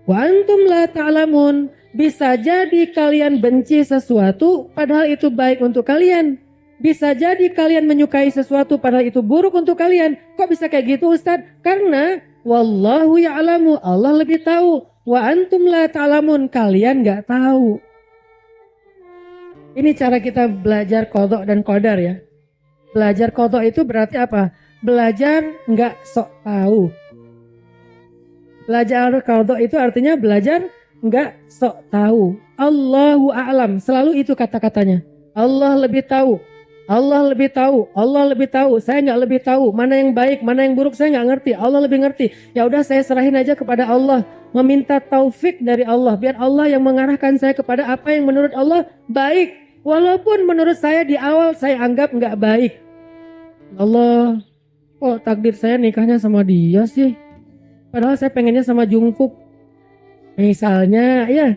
wa antum la ta'lamun. Bisa jadi kalian benci sesuatu padahal itu baik untuk kalian. Bisa jadi kalian menyukai sesuatu padahal itu buruk untuk kalian. Kok bisa kayak gitu, Ustaz? Karena wallahu ya'lamu, Allah lebih tahu, wa antum la ta'lamun, kalian gak tahu. Ini cara kita belajar qada dan qadar ya. Belajar qada itu berarti apa? Belajar nggak sok tahu. Belajar qada itu artinya belajar nggak sok tahu. Allahu a'lam, selalu itu kata-katanya. Allah lebih tahu. Allah lebih tahu. Allah lebih tahu. Saya nggak lebih tahu. Mana yang baik, mana yang buruk saya nggak ngerti. Allah lebih ngerti. Ya udah saya serahin aja kepada Allah. Meminta taufik dari Allah. Biar Allah yang mengarahkan saya kepada apa yang menurut Allah baik. Walaupun menurut saya di awal saya anggap nggak baik. Allah, kok takdir saya nikahnya sama dia sih? Padahal saya pengennya sama Jungkook. Misalnya ya,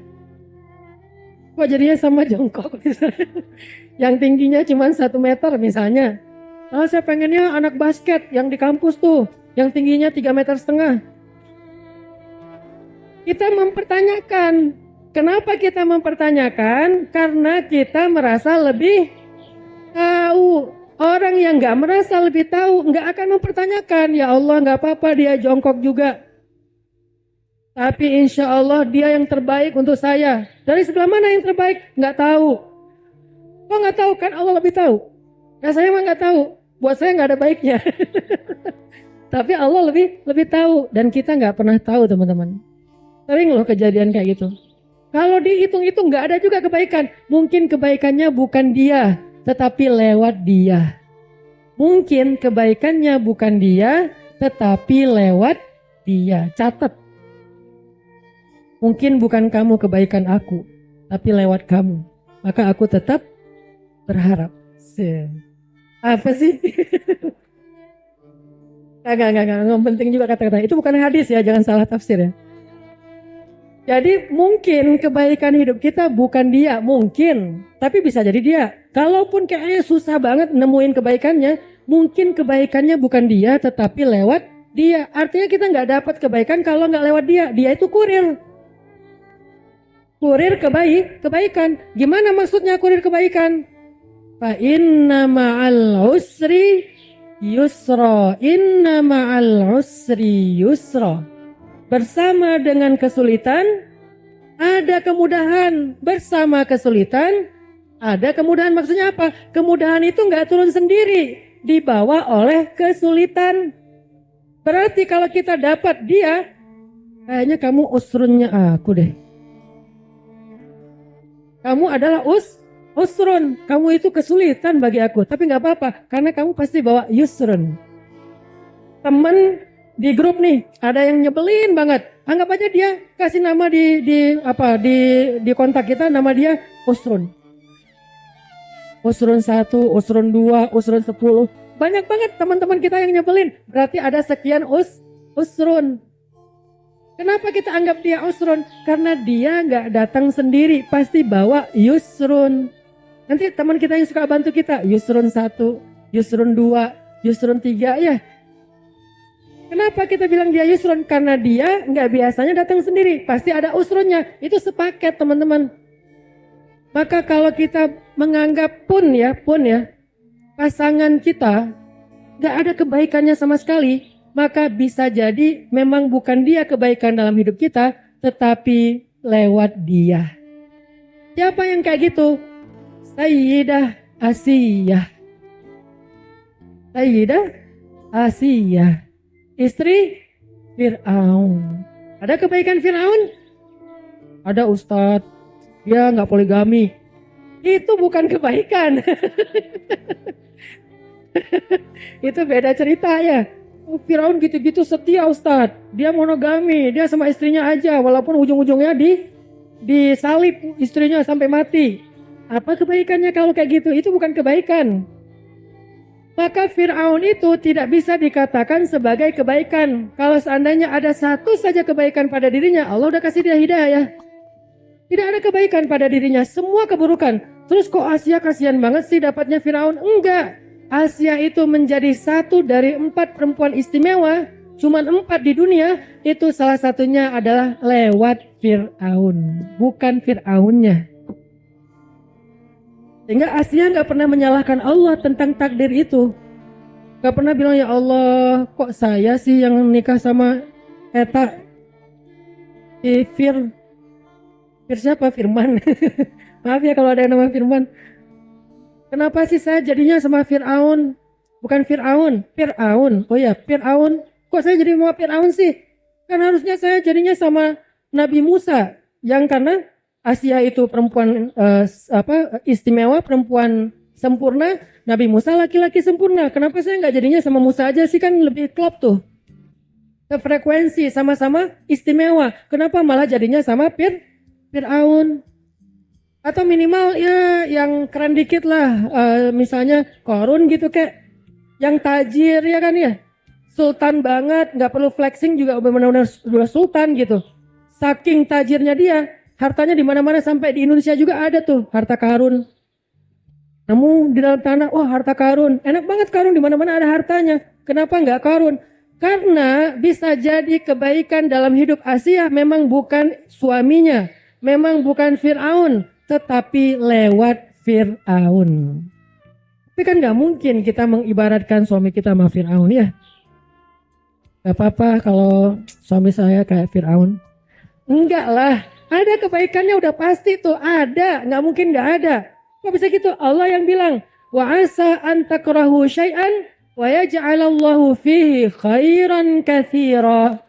kok jadinya sama jongkok misalnya. Yang tingginya cuma 1 meter misalnya. Saya pengennya anak basket yang di kampus tuh, yang tingginya 3,5 meter. Kita mempertanyakan. Kenapa kita mempertanyakan? Karena kita merasa lebih tahu. Orang yang nggak merasa lebih tahu nggak akan mempertanyakan. Ya Allah, nggak apa-apa dia jongkok juga. Tapi insya Allah dia yang terbaik untuk saya. Dari sebelah mana yang terbaik? Nggak tahu. Kok nggak tahu? Kan Allah lebih tahu. Ya saya mah nggak tahu. Buat saya nggak ada baiknya. Tapi Allah lebih tahu. Dan kita nggak pernah tahu teman-teman. Sering loh kejadian kayak gitu. Kalau dihitung-hitung nggak ada juga kebaikan. Mungkin kebaikannya bukan dia, tetapi lewat dia. Mungkin kebaikannya bukan dia, tetapi lewat dia. Catat. Mungkin bukan kamu kebaikan aku, tapi lewat kamu. Maka aku tetap berharap. Apa sih? Enggak penting juga kata-kata. Itu bukan hadis ya, jangan salah tafsir ya. Jadi mungkin kebaikan hidup kita bukan dia, mungkin. Tapi bisa jadi dia. Kalaupun kayaknya susah banget nemuin kebaikannya, mungkin kebaikannya bukan dia, tetapi lewat dia. Artinya kita nggak dapat kebaikan kalau nggak lewat dia. Dia itu kurir. Kurir kebaikan. Gimana maksudnya kurir kebaikan? Fa inna ma'al usri yusra. Inna ma'al usri yusra. Bersama dengan kesulitan ada kemudahan. Bersama kesulitan ada kemudahan. Maksudnya apa? Kemudahan itu nggak turun sendiri, dibawa oleh kesulitan. Berarti kalau kita dapat dia, kayaknya kamu usrunnya aku deh. Kamu adalah usrun. Kamu itu kesulitan bagi aku. Tapi gak apa-apa. Karena kamu pasti bawa yusrun. Temen di grup nih. Ada yang nyebelin banget. Anggap aja dia kasih nama di kontak kita. Nama dia usrun. Usrun 1, usrun 2, usrun 10. Banyak banget teman-teman kita yang nyebelin. Berarti ada sekian usrun. Kenapa kita anggap dia usrun? Karena dia nggak datang sendiri, pasti bawa yusrun. Nanti teman kita yang suka bantu kita, yusrun 1, yusrun 2, yusrun 3 ya. Kenapa kita bilang dia yusrun? Karena dia nggak biasanya datang sendiri, pasti ada usrunnya. Itu sepaket teman-teman. Maka kalau kita menganggap pun ya, pasangan kita nggak ada kebaikannya sama sekali, maka bisa jadi memang bukan dia kebaikan dalam hidup kita, tetapi lewat dia. Siapa yang kayak gitu? Sayyidah Asiyah. Sayyidah Asiyah, istri Fir'aun. Ada kebaikan Fir'aun? Ada Ustadz, dia nggak poligami. Itu bukan kebaikan. Itu beda cerita ya. Firaun gitu-gitu setia Ustadz. Dia monogami, dia sama istrinya aja. Walaupun ujung-ujungnya disalib istrinya sampai mati. Apa kebaikannya kalau kayak gitu? Itu bukan kebaikan. Maka Firaun itu tidak bisa dikatakan sebagai kebaikan. Kalau seandainya ada satu saja kebaikan pada dirinya, Allah udah kasih dia hidayah. Tidak ada kebaikan pada dirinya, semua keburukan. Terus kok Asia kasihan banget sih dapatnya Firaun? Enggak. Asia itu menjadi 1 dari 4 perempuan istimewa, cuman 4 di dunia, itu salah satunya adalah lewat Fir'aun, bukan Fir'aunnya. Sehingga Asia gak pernah menyalahkan Allah tentang takdir itu. Gak pernah bilang, ya Allah kok saya sih yang nikah sama Eta, Fir siapa? Firman. Maaf ya kalau ada yang nama Firman. Kenapa sih saya jadinya sama Fir'aun? Bukan Fir'aun, Fir'aun. Oh ya, Fir'aun. Kok saya jadi sama Fir'aun sih? Kan harusnya saya jadinya sama Nabi Musa. Yang karena Asia itu perempuan istimewa, perempuan sempurna. Nabi Musa laki-laki sempurna. Kenapa saya nggak jadinya sama Musa aja sih? Kan lebih klop tuh. Frekuensi sama-sama istimewa. Kenapa malah jadinya sama Fir'aun? Atau minimal ya yang keren dikit lah, misalnya Korun gitu kayak yang tajir ya kan ya, sultan banget, nggak perlu flexing juga benar-benar sudah sultan gitu. Saking tajirnya dia, hartanya di mana-mana, sampai di Indonesia juga ada tuh harta karun. Namun di dalam tanah, wah harta karun, enak banget karun, di mana-mana ada hartanya. Kenapa nggak karun? Karena bisa jadi kebaikan dalam hidup Asia memang bukan suaminya, memang bukan Fir'aun, tetapi lewat Fir'aun. Tapi kan nggak mungkin kita mengibaratkan suami kita sama Fir'aun ya. Gak apa-apa kalau suami saya kayak Fir'aun. Enggak lah, ada kebaikannya udah pasti tuh, ada, nggak mungkin nggak ada. Kok bisa gitu? Allah yang bilang, wa asa an takrahu syai'an wa yaj'alallahu fihi khairan katsira.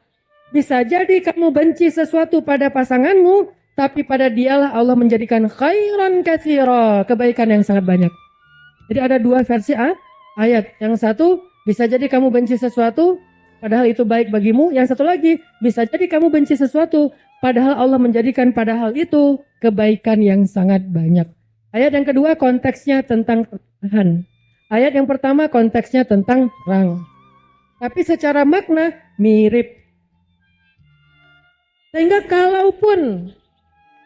Bisa jadi kamu benci sesuatu pada pasanganmu, tapi pada dialah Allah menjadikan khairan katsira, kebaikan yang sangat banyak. Jadi ada dua versi ayat. Yang satu, bisa jadi kamu benci sesuatu padahal itu baik bagimu. Yang satu lagi, bisa jadi kamu benci sesuatu padahal Allah menjadikan padahal itu kebaikan yang sangat banyak. Ayat yang kedua konteksnya tentang pertahanan. Ayat yang pertama konteksnya tentang perang. Tapi secara makna mirip. Sehingga kalaupun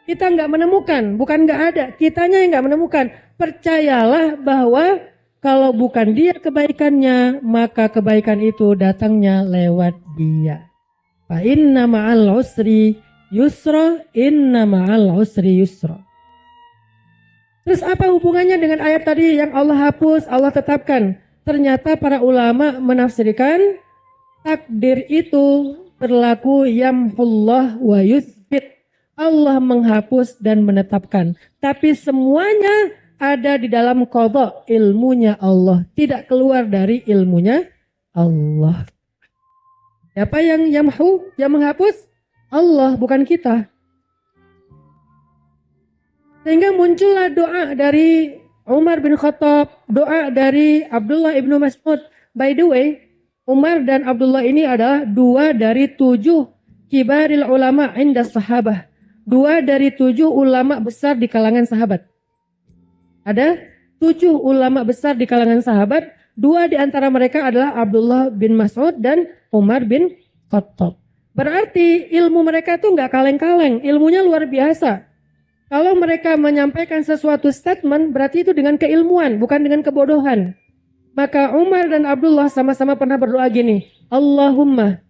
kita nggak menemukan, bukan nggak ada, kitanya yang nggak menemukan, percayalah bahwa kalau bukan dia kebaikannya, maka kebaikan itu datangnya lewat dia. Fa inna ma'al usri yusra, inna ma'al usri yusra. Terus apa hubungannya dengan ayat tadi yang Allah hapus, Allah tetapkan? Ternyata para ulama menafsirkan takdir itu berlaku yamhullah wa yuthbit. Allah menghapus dan menetapkan. Tapi semuanya ada di dalam qadha, ilmunya Allah. Tidak keluar dari ilmunya Allah. Siapa yang yamhu, yang menghapus? Allah, bukan kita. Sehingga muncullah doa dari Umar bin Khattab, doa dari Abdullah ibnu Mas'ud. By the way, Umar dan Abdullah ini adalah 2 dari 7 kibaril ulama inda sahabah. 2 dari 7 ulama besar di kalangan sahabat. Ada 7 ulama besar di kalangan sahabat. 2 di antara mereka adalah Abdullah bin Mas'ud dan Umar bin Khattab. Berarti ilmu mereka itu nggak kaleng-kaleng, ilmunya luar biasa. Kalau mereka menyampaikan sesuatu statement, berarti itu dengan keilmuan, bukan dengan kebodohan. Maka Umar dan Abdullah sama-sama pernah berdoa gini, Allahumma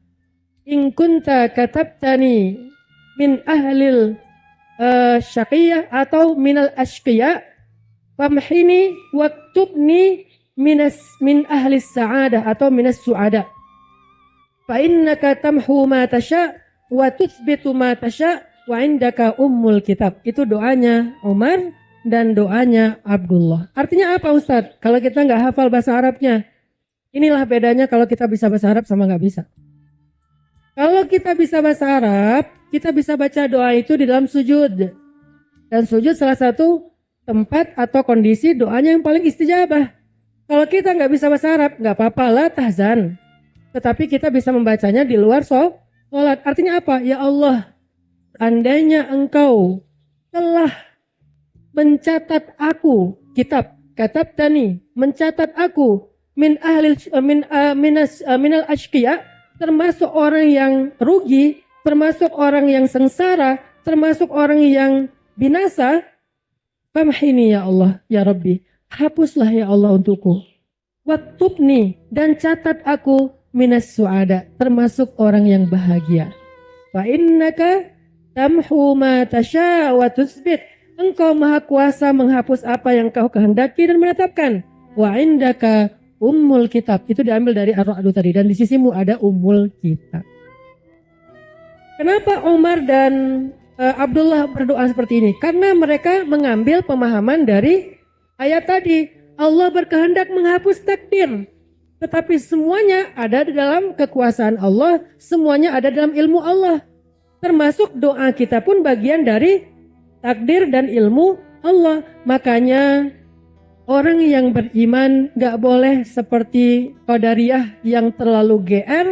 in kunta katabtani min ahlil syaqiyah atau minal ashqiyah famhini waktubni min ahlis sa'adah atau minas su'ada. Fa innaka tamhu ma tasha wa tuthbitu ma tasha wa indaka ummul kitab. Itu doanya Umar dan doanya Abdullah. Artinya apa Ustadz? Kalau kita nggak hafal bahasa Arabnya, inilah bedanya kalau kita bisa bahasa Arab sama nggak bisa. Kalau kita bisa bahasa Arab, kita bisa baca doa itu di dalam sujud. Dan sujud salah satu tempat atau kondisi doanya yang paling istijabah. Kalau kita nggak bisa bahasa Arab, nggak apa-apa lah tahzan. Tetapi kita bisa membacanya di luar sholat. Artinya apa? Ya Allah, andainya engkau telah mencatat aku, kitab, katabtani, mencatat aku min minal ashqiya, termasuk orang yang rugi, termasuk orang yang sengsara, termasuk orang yang binasa, famhini ya Allah, ya Rabbi, hapuslah ya Allah untukku. Waktubni, dan catat aku minas su'ada, termasuk orang yang bahagia. Fa innaka tamhu ma tasha wa tuthbit. Engkau maha kuasa menghapus apa yang kau kehendaki dan menetapkan. Wa indaka ummul kitab. Itu diambil dari Ar-Ra'd tadi. Dan di sisimu ada ummul kitab. Kenapa Umar dan Abdullah berdoa seperti ini? Karena mereka mengambil pemahaman dari ayat tadi. Allah berkehendak menghapus takdir. Tetapi semuanya ada di dalam kekuasaan Allah. Semuanya ada dalam ilmu Allah. Termasuk doa kita pun bagian dari takdir dan ilmu Allah. Makanya orang yang beriman gak boleh seperti Qadariyah yang terlalu GR,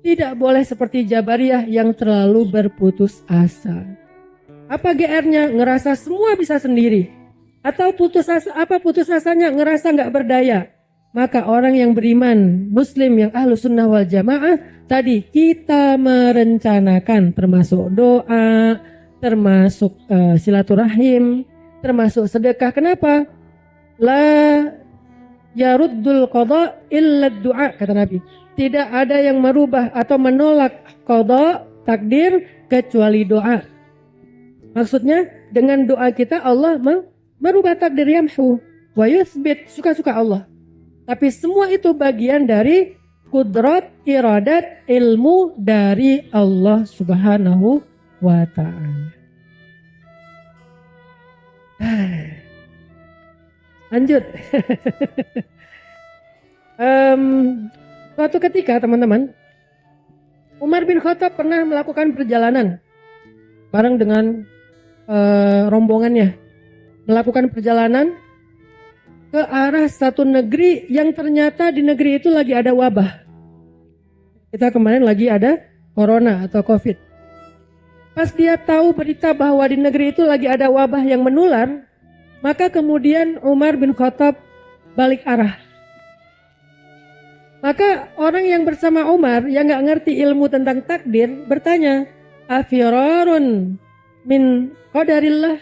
tidak boleh seperti Jabariyah yang terlalu berputus asa. Apa GR-nya? Ngerasa semua bisa sendiri. Atau putus asa, apa putus asanya? Ngerasa gak berdaya. Maka orang yang beriman, muslim yang ahlu sunnah wal jamaah, tadi kita merencanakan termasuk doa, termasuk silaturahim, termasuk sedekah. Kenapa? La yaruddul qada illa du'a, kata Nabi. Tidak ada yang merubah atau menolak qada, takdir, kecuali doa. Maksudnya dengan doa kita Allah merubah takdir, yamhu wa yuthbit, suka-suka Allah. Tapi semua itu bagian dari kudrat, iradat, ilmu dari Allah Subhanahu wa ta'ala. Lanjut. Suatu ketika teman-teman, Umar bin Khattab pernah melakukan perjalanan bareng dengan rombongannya, melakukan perjalanan ke arah satu negeri yang ternyata di negeri itu lagi ada wabah. Kita kemarin lagi ada corona atau covid. Pas dia tahu berita bahwa di negeri itu lagi ada wabah yang menular, maka kemudian Umar bin Khattab balik arah. Maka orang yang bersama Umar yang gak ngerti ilmu tentang takdir bertanya, afirarun min qadarillah,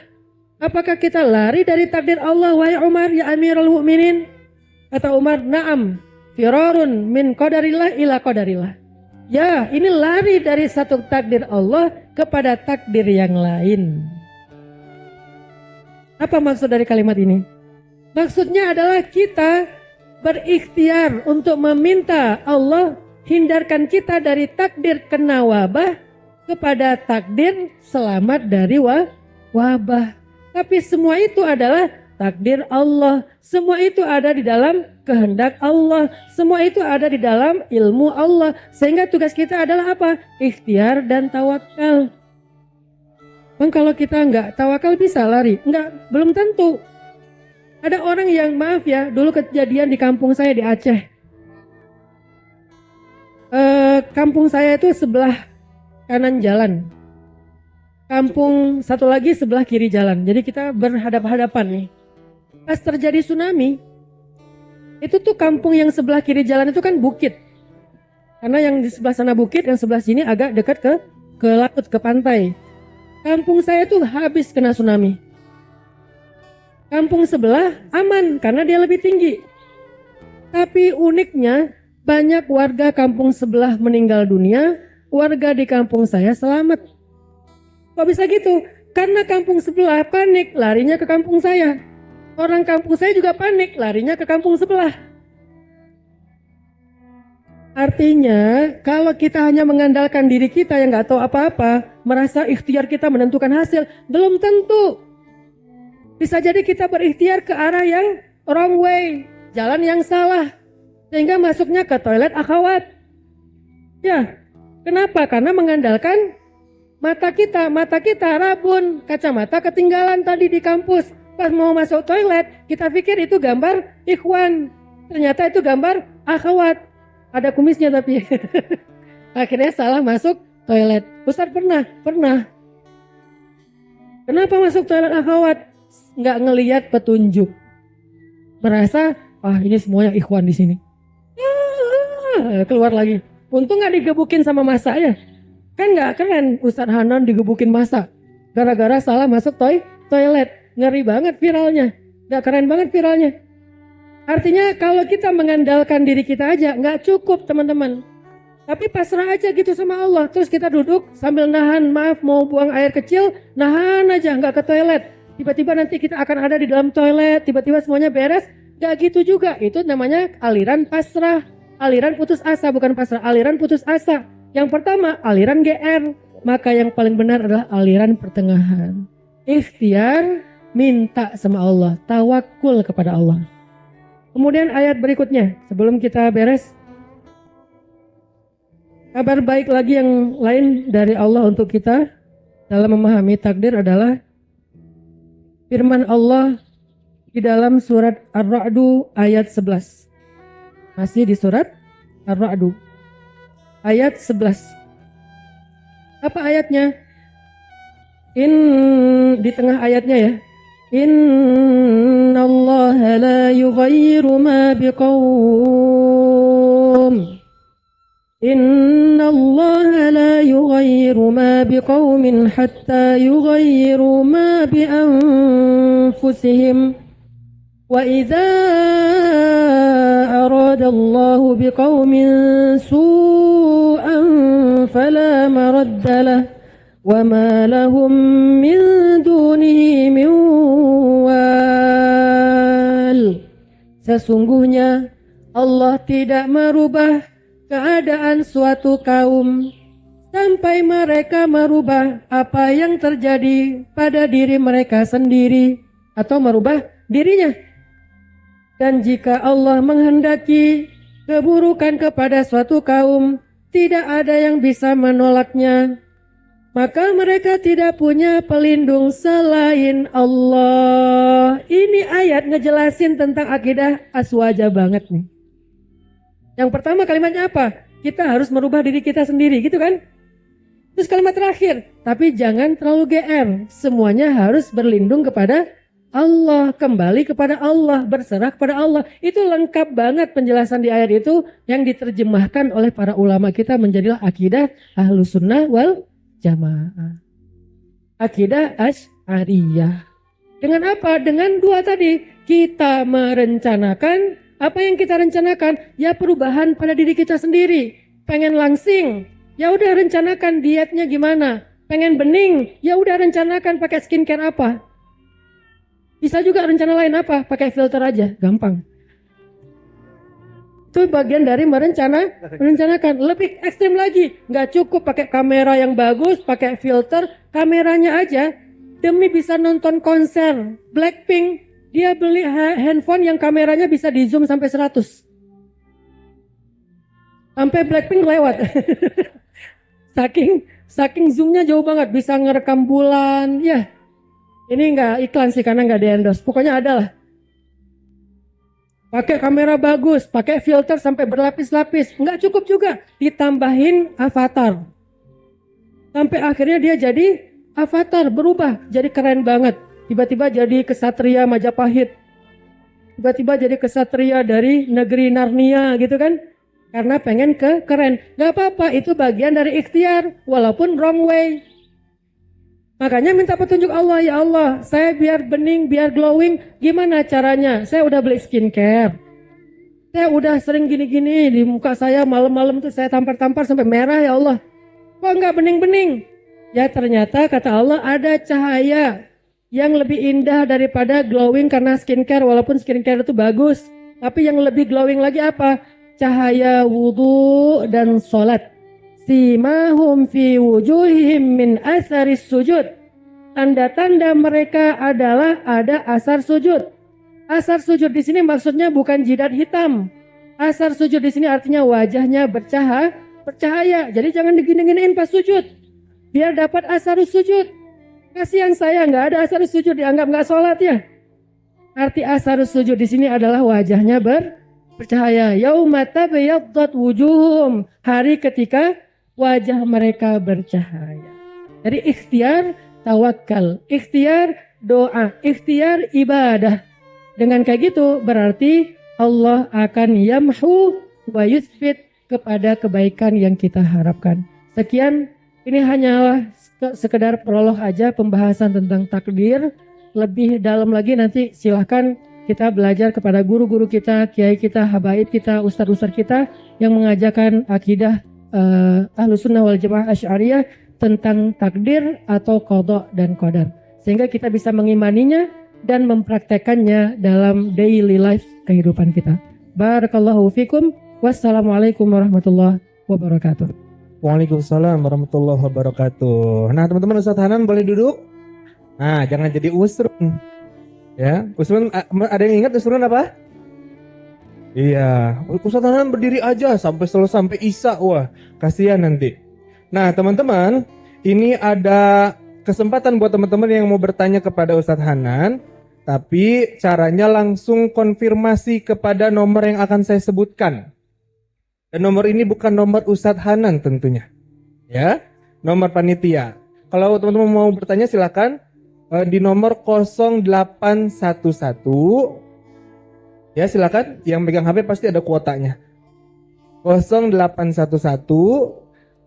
apakah kita lari dari takdir Allah wahai Umar ya Amirul Mukminin? Kata Umar, na'am, firarun min qadarillah ila qadarillah. Ya, ini lari dari satu takdir Allah kepada takdir yang lain. Apa maksud dari kalimat ini? Maksudnya adalah kita berikhtiar untuk meminta Allah hindarkan kita dari takdir kena wabah kepada takdir selamat dari wabah. Tapi semua itu adalah takdir Allah. Semua itu ada di dalam kehendak Allah. Semua itu ada di dalam ilmu Allah. Sehingga tugas kita adalah apa? Ikhtiar dan tawakal. Bang, kalau kita nggak tawakal bisa lari? Enggak, belum tentu. Ada orang yang, maaf ya, dulu kejadian di kampung saya di Aceh. Kampung saya itu sebelah kanan jalan. Kampung satu lagi sebelah kiri jalan. Jadi kita berhadap-hadapan nih. Pas terjadi tsunami, itu tuh kampung yang sebelah kiri jalan itu kan bukit. Karena yang di sebelah sana bukit, yang sebelah sini agak dekat ke laut, ke pantai. Kampung saya tuh habis kena tsunami. Kampung sebelah aman karena dia lebih tinggi. Tapi uniknya banyak warga kampung sebelah meninggal dunia, warga di kampung saya selamat. Kok bisa gitu? Karena kampung sebelah panik, larinya ke kampung saya. Orang kampung saya juga panik, larinya ke kampung sebelah. Artinya, kalau kita hanya mengandalkan diri kita yang gak tahu apa-apa, merasa ikhtiar kita menentukan hasil, belum tentu. Bisa jadi kita berikhtiar ke arah yang wrong way, jalan yang salah, sehingga masuknya ke toilet akhwat. Ya, kenapa? Karena mengandalkan mata kita rabun, kacamata ketinggalan tadi di kampus. Pas mau masuk toilet, kita pikir itu gambar ikhwan. Ternyata itu gambar akhwat. Ada kumisnya tapi. Akhirnya salah masuk toilet. Ustaz pernah. Kenapa masuk toilet akhwat? Nggak ngelihat petunjuk. Merasa, ini semuanya ikhwan di sini. Keluar lagi. Untung nggak digebukin sama masa ya. Kan gak keren Ustadz Hanan digebukin masa gara-gara salah masuk toilet. Ngeri banget viralnya. Gak keren banget viralnya. Artinya kalau kita mengandalkan diri kita aja gak cukup teman-teman. Tapi pasrah aja gitu sama Allah. Terus kita duduk sambil nahan, maaf mau buang air kecil, nahan aja gak ke toilet. Tiba-tiba nanti kita akan ada di dalam toilet, tiba-tiba semuanya beres. Gak gitu juga. Itu namanya aliran pasrah. Aliran putus asa, bukan pasrah, aliran putus asa. Yang pertama, aliran GR. Maka yang paling benar adalah aliran pertengahan. Ikhtiar, minta sama Allah. Tawakul kepada Allah. Kemudian ayat berikutnya, sebelum kita beres. Kabar baik lagi yang lain dari Allah untuk kita dalam memahami takdir adalah firman Allah di dalam surat Ar-Ra'du ayat 11. Masih di surat Ar-Ra'du. Ayat 11. Apa ayatnya? Di tengah ayatnya ya. Innallaha la yughayyiru ma biqawm. Innallaha la yughayyiru ma biqawmin hatta yughayyiru ma bi anfusihim. Wa idza arada Allahu biqawmin su'an fala maradda lahu wa ma lahum min dunihi min wal. Sesungguhnya Allah tidak merubah keadaan suatu kaum sampai mereka merubah apa yang terjadi pada diri mereka sendiri atau merubah dirinya. Dan jika Allah menghendaki keburukan kepada suatu kaum, tidak ada yang bisa menolaknya. Maka mereka tidak punya pelindung selain Allah. Ini ayat ngejelasin tentang akidah aswaja banget nih. Yang pertama kalimatnya apa? Kita harus merubah diri kita sendiri, gitu kan? Terus kalimat terakhir, tapi jangan terlalu GR. Semuanya harus berlindung kepada Allah, kembali kepada Allah, berserah kepada Allah. Itu lengkap banget penjelasan di ayat itu yang diterjemahkan oleh para ulama kita menjadilah akidah Ahlus Sunnah wal Jamaah. Akidah Asy'ariyah. Dengan apa? Dengan dua tadi. Kita merencanakan. Apa yang kita rencanakan? Ya perubahan pada diri kita sendiri. Pengen langsing, ya udah rencanakan dietnya gimana. Pengen bening, ya udah rencanakan pakai skincare apa. Bisa juga rencana lain apa? Pakai filter aja, gampang. Itu bagian dari merencanakan. Lebih ekstrim lagi, nggak cukup pakai kamera yang bagus, pakai filter, kameranya aja. Demi bisa nonton konser Blackpink, dia beli handphone yang kameranya bisa di zoom sampai 100. Sampai Blackpink lewat. saking zoomnya jauh banget, bisa ngerekam bulan. Ya, ini nggak iklan sih karena nggak di endorse. Pokoknya ada lah. Pakai kamera bagus, pakai filter sampai berlapis-lapis. Nggak cukup juga, ditambahin avatar. Sampai akhirnya dia jadi avatar, berubah, jadi keren banget. Tiba-tiba jadi kesatria Majapahit. Tiba-tiba jadi kesatria dari negeri Narnia gitu kan. Karena pengen keren. Gak apa-apa, itu bagian dari ikhtiar. Walaupun wrong way. Makanya minta petunjuk Allah. Ya Allah, saya biar bening, biar glowing. Gimana caranya? Saya udah beli skincare. Saya udah sering gini-gini. Di muka saya malam-malam tuh saya tampar-tampar sampai merah ya Allah. Kok gak bening-bening? Ya ternyata kata Allah ada cahaya yang lebih indah daripada glowing karena skincare, walaupun skincare itu bagus. Tapi yang lebih glowing lagi apa? Cahaya wudhu dan sholat. Simahum fi wujuhihim min atharis sujud. Tanda-tanda mereka adalah ada asar sujud. Asar sujud di sini maksudnya bukan jidat hitam. Asar sujud di sini artinya wajahnya bercahaya. Jadi jangan digini-giniin pas sujud. Biar dapat asar sujud. Kasihan saya nggak ada asar sujud, dianggap nggak sholat ya. Arti asar sujud di sini adalah wajahnya bercahaya. Yauma tabyaddat wujuhum, hari ketika wajah mereka bercahaya. Jadi ikhtiar tawakal, ikhtiar doa, ikhtiar ibadah. Dengan kayak gitu berarti Allah akan yamhu wa yuthbit kepada kebaikan yang kita harapkan. Sekian, ini hanyalah sekedar prolog aja pembahasan tentang takdir. Lebih dalam lagi nanti silahkan kita belajar kepada guru-guru kita, kiai kita, habaib kita, ustadz-ustadz kita yang mengajarkan akidah Ahlus Sunnah wal Jamaah Asy'ariyah tentang takdir atau qada dan qadar. Sehingga kita bisa mengimaninya dan mempraktekannya dalam daily life kehidupan kita. Barakallahu fikum. Wassalamualaikum warahmatullahi wabarakatuh. Waalaikumsalam warahmatullahi wabarakatuh. Nah teman-teman, Ustadz Hanan boleh duduk. Nah jangan jadi usrun. Ya, usrun ada yang ingat usrun apa? Iya, Ustadz Hanan berdiri aja sampai Isya. Wah, kasihan nanti. Nah teman-teman, ini ada kesempatan buat teman-teman yang mau bertanya kepada Ustadz Hanan. Tapi caranya langsung konfirmasi kepada nomor yang akan saya sebutkan. Dan nomor ini bukan nomor Ustadz Hanan tentunya. Ya, nomor panitia. Kalau teman-teman mau bertanya silakan di nomor 0811. Ya silakan, yang megang HP pasti ada kuotanya. 0811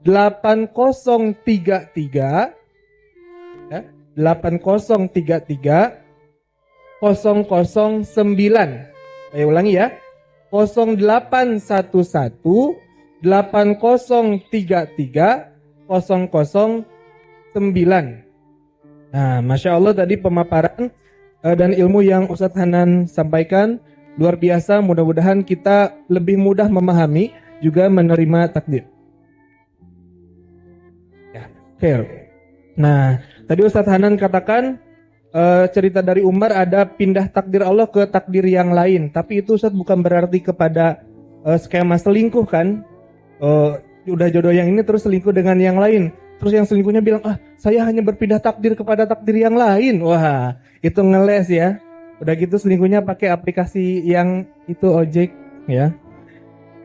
8033 ya, 8033 009. Saya ulangi ya. 0811 8033 009. Nah, Masya Allah tadi pemaparan dan ilmu yang Ustadz Hanan sampaikan luar biasa. Mudah-mudahan kita lebih mudah memahami juga menerima takdir. Ya, fair. Nah, tadi Ustadz Hanan katakan cerita dari Umar ada pindah takdir Allah ke takdir yang lain. Tapi itu Ustadz bukan berarti kepada skema selingkuh kan. Udah jodoh yang ini terus selingkuh dengan yang lain. Terus yang selingkuhnya bilang, saya hanya berpindah takdir kepada takdir yang lain. Wah, itu ngeles ya. Udah gitu selingkuhnya pakai aplikasi yang itu ojek ya.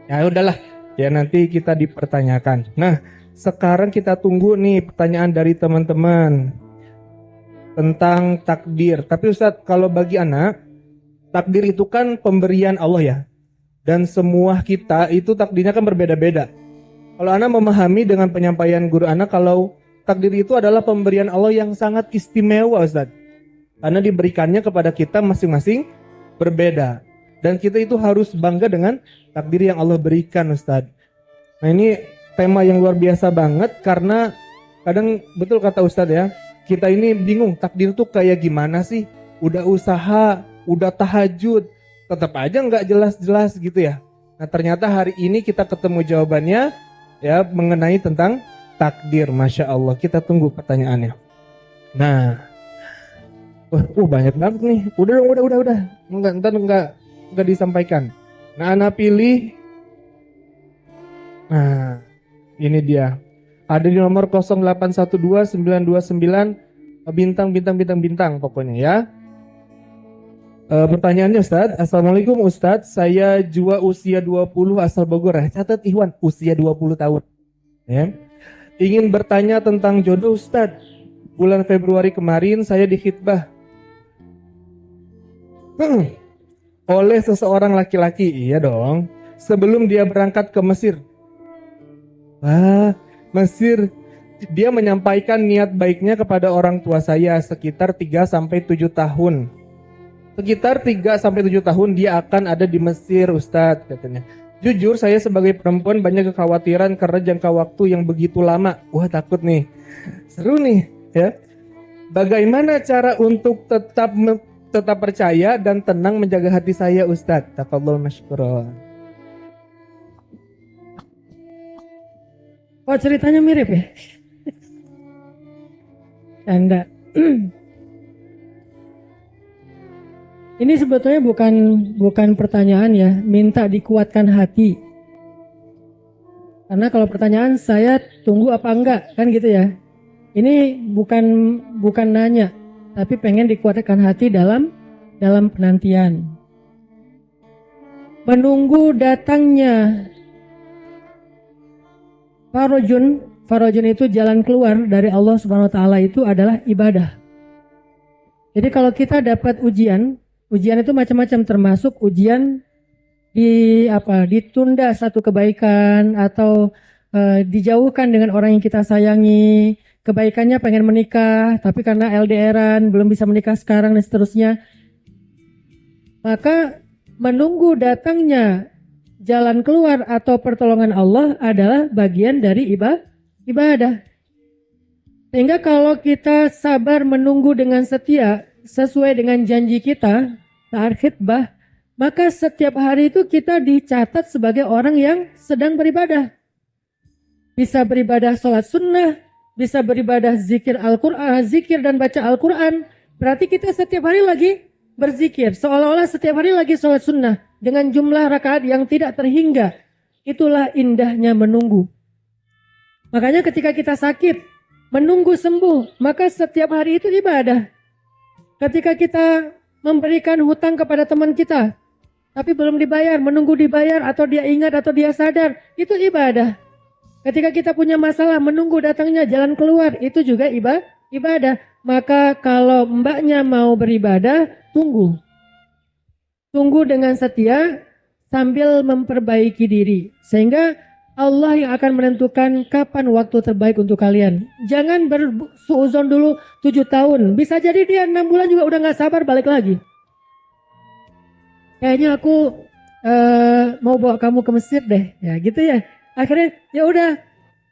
Ya udahlah, ya nanti kita dipertanyakan. Nah, sekarang kita tunggu nih pertanyaan dari teman-teman tentang takdir. Tapi Ustadz, kalau bagi anak, takdir itu kan pemberian Allah ya. Dan semua kita itu takdirnya kan berbeda-beda. Kalau anak memahami dengan penyampaian guru anak, kalau takdir itu adalah pemberian Allah yang sangat istimewa Ustadz. Karena diberikannya kepada kita masing-masing berbeda. Dan kita itu harus bangga dengan takdir yang Allah berikan Ustadz. Nah ini tema yang luar biasa banget karena kadang betul kata Ustadz ya, kita ini bingung takdir tuh kayak gimana sih? Udah usaha, udah tahajud, tetap aja nggak jelas-jelas gitu ya. Nah ternyata hari ini kita ketemu jawabannya ya mengenai tentang takdir. Masya Allah, kita tunggu pertanyaannya. Nah, banyak banget nih. Udah. Enggak disampaikan. Nah, anak pilih. Nah, ini dia. Ada di nomor 0812 929 bintang pokoknya ya. Pertanyaannya Ustadz, Assalamualaikum Ustadz, saya Jua usia 20 asal Bogor ya. Catat Ikhwan, usia 20 tahun ya. Ingin bertanya tentang jodoh Ustadz. Bulan Februari kemarin saya dikhitbah oleh seseorang laki-laki. Iya dong. Sebelum dia berangkat ke Mesir. Mesir. Dia menyampaikan niat baiknya kepada orang tua saya sekitar 3-7 tahun. Sekitar 3-7 tahun dia akan ada di Mesir Ustadz katanya. Jujur saya sebagai perempuan banyak kekhawatiran karena jangka waktu yang begitu lama. Wah takut nih. Seru nih ya. Bagaimana cara untuk tetap percaya dan tenang menjaga hati saya Ustadz? Taqabbal masykuran. Oh ceritanya mirip ya? Canda. Ini sebetulnya bukan pertanyaan ya, minta dikuatkan hati. Karena kalau pertanyaan saya tunggu apa enggak kan gitu ya. Ini bukan nanya, tapi pengen dikuatkan hati dalam penantian. Menunggu datangnya Farajun itu jalan keluar dari Allah Subhanahu wa taala itu adalah ibadah. Jadi kalau kita dapat ujian itu macam-macam termasuk ujian ditunda satu kebaikan atau dijauhkan dengan orang yang kita sayangi. Kebaikannya pengen menikah tapi karena LDRan belum bisa menikah sekarang dan seterusnya. Maka menunggu datangnya jalan keluar atau pertolongan Allah adalah bagian dari ibadah. Sehingga kalau kita sabar menunggu dengan setia sesuai dengan janji kita saat khitbah, maka setiap hari itu kita dicatat sebagai orang yang sedang beribadah. Bisa beribadah sholat sunnah, bisa beribadah zikir Al-Quran, zikir dan baca Al-Quran. Berarti kita setiap hari lagi berzikir, seolah-olah setiap hari lagi sholat sunnah dengan jumlah rakaat yang tidak terhingga. Itulah indahnya menunggu. Makanya ketika kita sakit, menunggu sembuh, maka setiap hari itu ibadah. Ketika kita memberikan hutang kepada teman kita, tapi belum dibayar, menunggu dibayar atau dia ingat atau dia sadar, itu ibadah. Ketika kita punya masalah, menunggu datangnya jalan keluar, itu juga ibadah. Maka kalau mbaknya mau beribadah, tunggu. Tunggu dengan setia sambil memperbaiki diri. Sehingga Allah yang akan menentukan kapan waktu terbaik untuk kalian. Jangan bersuuzon dulu 7 tahun. Bisa jadi dia 6 bulan juga udah gak sabar balik lagi. Kayaknya aku mau bawa kamu ke Mesir deh. Ya gitu ya. Akhirnya ya udah.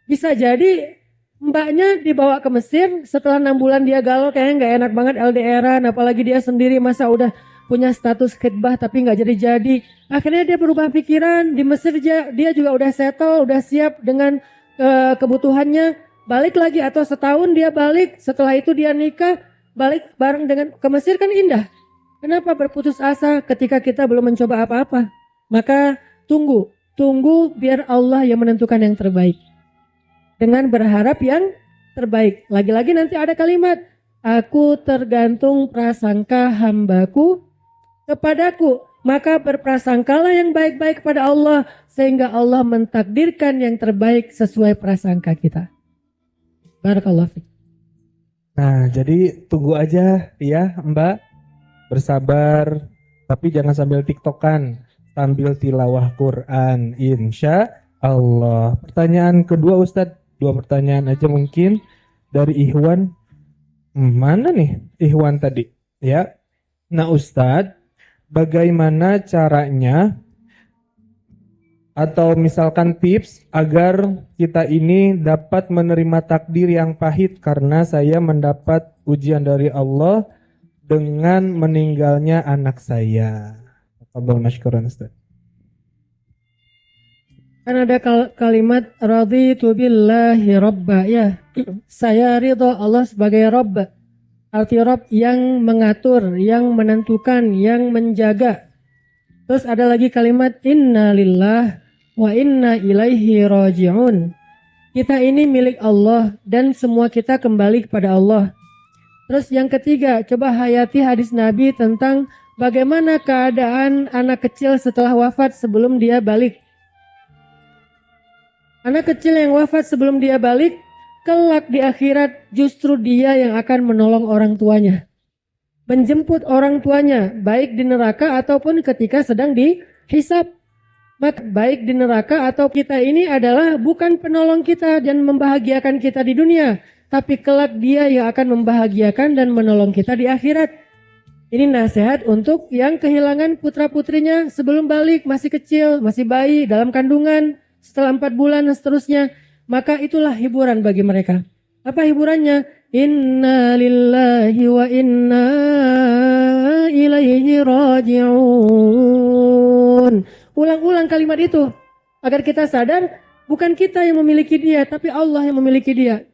Bisa jadi mbaknya dibawa ke Mesir, setelah 6 bulan dia galau, kayaknya gak enak banget LDRan, apalagi dia sendiri masa udah punya status khidbah tapi gak jadi-jadi. Akhirnya dia berubah pikiran, di Mesir dia juga udah settle, udah siap dengan kebutuhannya, balik lagi atau setahun dia balik, setelah itu dia nikah, balik bareng dengan ke Mesir kan indah. Kenapa berputus asa ketika kita belum mencoba apa-apa? Maka tunggu biar Allah yang menentukan yang terbaik. Dengan berharap yang terbaik. Lagi-lagi nanti ada kalimat, aku tergantung prasangka hambaku kepadaku. Maka berprasangkalah yang baik-baik kepada Allah, sehingga Allah mentakdirkan yang terbaik sesuai prasangka kita. Barakallahu fiik. Nah, jadi tunggu aja ya Mbak. Bersabar, tapi jangan sambil tiktokan, sambil tilawah Quran, insya Allah. Pertanyaan kedua Ustadz, 2 pertanyaan aja mungkin dari Ikhwan. Mana nih Ikhwan tadi? Ya. Nah Ustadz, bagaimana caranya atau misalkan tips agar kita ini dapat menerima takdir yang pahit karena saya mendapat ujian dari Allah dengan meninggalnya anak saya. Tafadhol masykuran Ustaz. Kan ada kalimat raditu billahi rabba, ya. Saya ridho Allah sebagai Rabb. Arti Rabb yang mengatur, yang menentukan, yang menjaga. Terus ada lagi kalimat inna lillah wa inna ilaihi raji'un. Kita ini milik Allah dan semua kita kembali kepada Allah. Terus yang ketiga, coba hayati hadis Nabi tentang bagaimana keadaan anak kecil setelah wafat sebelum dia balik. Anak kecil yang wafat sebelum dia balik, kelak di akhirat justru dia yang akan menolong orang tuanya. Menjemput orang tuanya, baik di neraka ataupun ketika sedang dihisab. Maka baik di neraka atau kita ini adalah bukan penolong kita dan membahagiakan kita di dunia, tapi kelak dia yang akan membahagiakan dan menolong kita di akhirat. Ini nasihat untuk yang kehilangan putra-putrinya sebelum balik, masih kecil, masih bayi, dalam kandungan, setelah 4 bulan dan seterusnya. Maka itulah hiburan bagi mereka. Apa hiburannya? Inna lillahi wa inna ilaihi raji'un. Ulang-ulang kalimat itu agar kita sadar bukan kita yang memiliki dia, tapi Allah yang memiliki dia.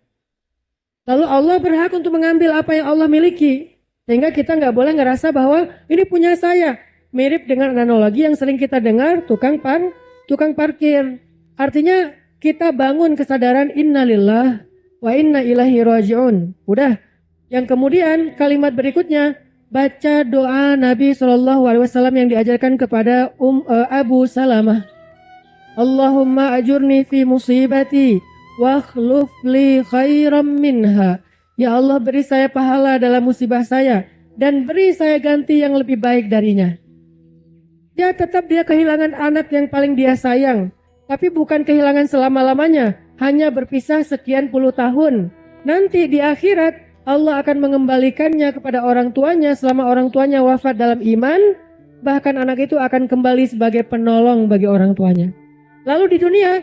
Lalu Allah berhak untuk mengambil apa yang Allah miliki, sehingga kita nggak boleh ngerasa bahwa ini punya saya. Mirip dengan analogi yang sering kita dengar, tukang parkir. Artinya kita bangun kesadaran innalillah wa inna ilaihi raji'un. Udah. Yang kemudian kalimat berikutnya, baca doa Nabi SAW yang diajarkan kepada Abu Salamah. Allahumma ajurni fi musibati wa akhluf li khairam minha. Ya Allah, beri saya pahala dalam musibah saya dan beri saya ganti yang lebih baik darinya. Ya, tetap dia kehilangan anak yang paling dia sayang, tapi bukan kehilangan selama-lamanya, hanya berpisah sekian puluh tahun. Nanti di akhirat Allah akan mengembalikannya kepada orang tuanya selama orang tuanya wafat dalam iman. Bahkan anak itu akan kembali sebagai penolong bagi orang tuanya. Lalu di dunia,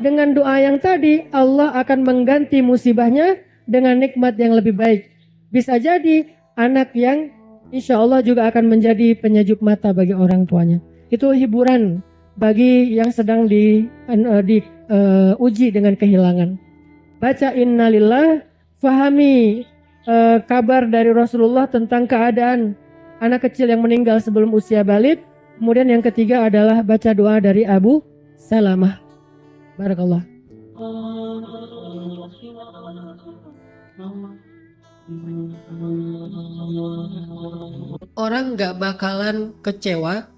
dengan doa yang tadi, Allah akan mengganti musibahnya dengan nikmat yang lebih baik. Bisa jadi anak yang insya Allah juga akan menjadi penyejuk mata bagi orang tuanya. Itu hiburan bagi yang sedang diuji dengan kehilangan. Baca innalillah, fahami kabar dari Rasulullah tentang keadaan anak kecil yang meninggal sebelum usia balik. Kemudian yang ketiga adalah baca doa dari Abu Salamah. Barakallah. Orang gak bakalan kecewa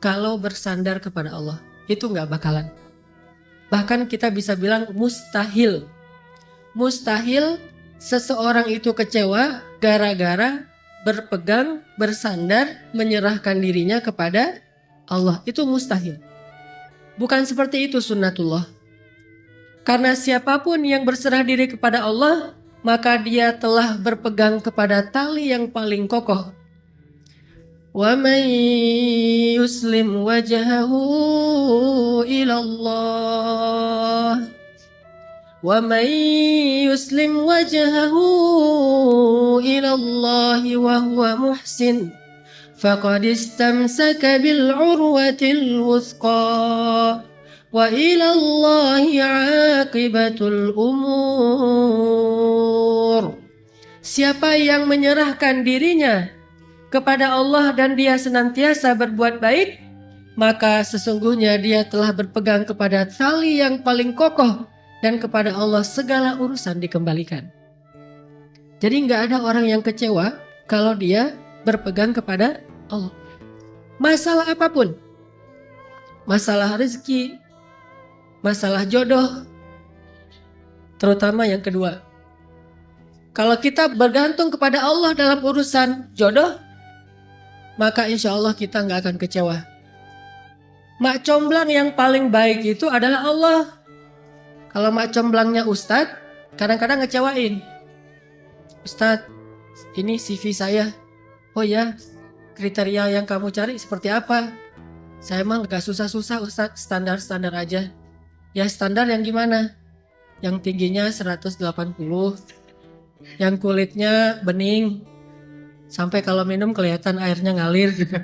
kalau bersandar kepada Allah. Itu gak bakalan. Bahkan kita bisa bilang mustahil. Mustahil seseorang itu kecewa gara-gara berpegang, bersandar, menyerahkan dirinya kepada Allah. Itu mustahil. Bukan seperti itu sunnatullah. Karena siapapun yang berserah diri kepada Allah, maka dia telah berpegang kepada tali yang paling kokoh. وَمَنْ يُسْلِمْ وَجْهَهُ إِلَى اللَّهِ وَمَنْ يُسْلِمْ وَجْهَهُ إِلَى اللَّهِ وَهُوَ مُحْسِنٌ فَقَدِ اسْتَمْسَكَ بِالْعُرْوَةِ الْوُثْقَى وَإِلَى اللَّهِ عَاقِبَةُ الْأُمُورِ. Siapa yang menyerahkan dirinya kepada Allah dan dia senantiasa berbuat baik, maka sesungguhnya dia telah berpegang kepada tali yang paling kokoh dan kepada Allah segala urusan dikembalikan. Jadi nggak ada orang yang kecewa kalau dia berpegang kepada Allah. Masalah apapun, masalah rezeki, masalah jodoh, terutama yang kedua. Kalau kita bergantung kepada Allah dalam urusan jodoh, maka insya Allah kita nggak akan kecewa. Mak comblang yang paling baik itu adalah Allah. Kalau mak comblangnya Ustadz, kadang-kadang ngecewain. Ustadz, ini CV saya. Oh ya, kriteria yang kamu cari seperti apa? Saya emang gak susah-susah Ustadz, standar-standar aja. Ya standar yang gimana? Yang tingginya 180, yang kulitnya bening, sampai kalau minum kelihatan airnya ngalir gitu.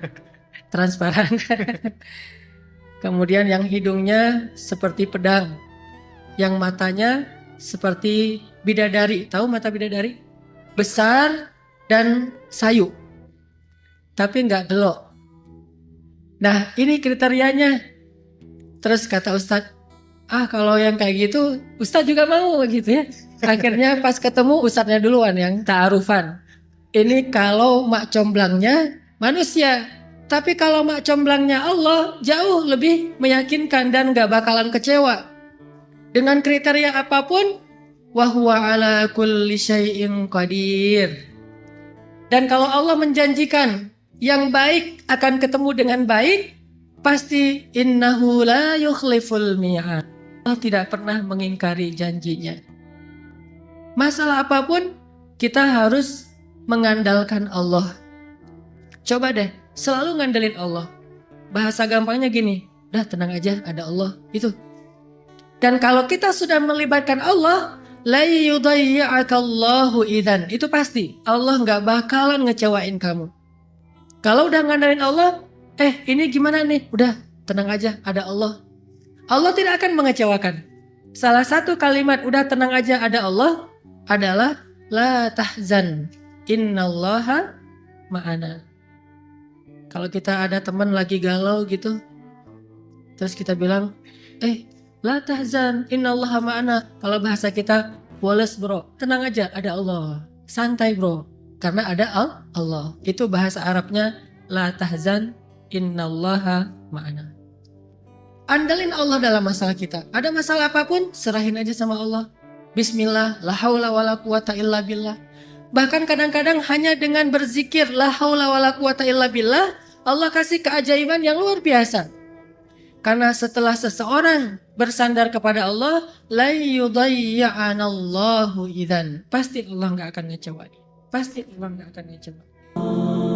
Transparan. Kemudian yang hidungnya seperti pedang, yang matanya seperti bidadari. Tahu mata bidadari? Besar dan sayu, tapi nggak gelok. Nah ini kriterianya. Terus kata Ustadz, kalau yang kayak gitu Ustadz juga mau gitu ya. Akhirnya pas ketemu Ustadznya duluan yang ta'arufan. Ini kalau mak comblangnya manusia. Tapi kalau mak comblangnya Allah jauh lebih meyakinkan dan gak bakalan kecewa. Dengan kriteria apapun, wa huwa ala kulli syai'in qadir. Dan kalau Allah menjanjikan yang baik akan ketemu dengan baik, pasti innahu la yukhliful mi'ad. Allah tidak pernah mengingkari janjinya. Masalah apapun kita harus mengandalkan Allah. Coba deh selalu ngandelin Allah. Bahasa gampangnya gini, dah tenang aja ada Allah itu. Dan kalau kita sudah melibatkan Allah, la yudayyi'akallahu idzan, itu pasti Allah nggak bakalan ngecewain kamu. Kalau udah ngandelin Allah, ini gimana nih? Udah tenang aja ada Allah. Allah tidak akan mengecewakan. Salah satu kalimat udah tenang aja ada Allah adalah la tahzan innallaha ma'ana. Kalau kita ada teman lagi galau gitu, terus kita bilang, la tahzan innallaha ma'ana. Kalau bahasa kita, woles bro, tenang aja ada Allah. Santai bro, karena ada Allah. Itu bahasa Arabnya la tahzan innallaha ma'ana. Andalin Allah dalam masalah kita. Ada masalah apapun, serahin aja sama Allah. Bismillah, la haula wala quwata illa billah. Bahkan kadang-kadang hanya dengan berzikir la haula wala quwata illa billah, Allah kasih keajaiban yang luar biasa. Karena setelah seseorang bersandar kepada Allah, la yudayya'anallahu idzan. Pasti Allah enggak akan ngecewain. Pasti Allah enggak akan ngecewain.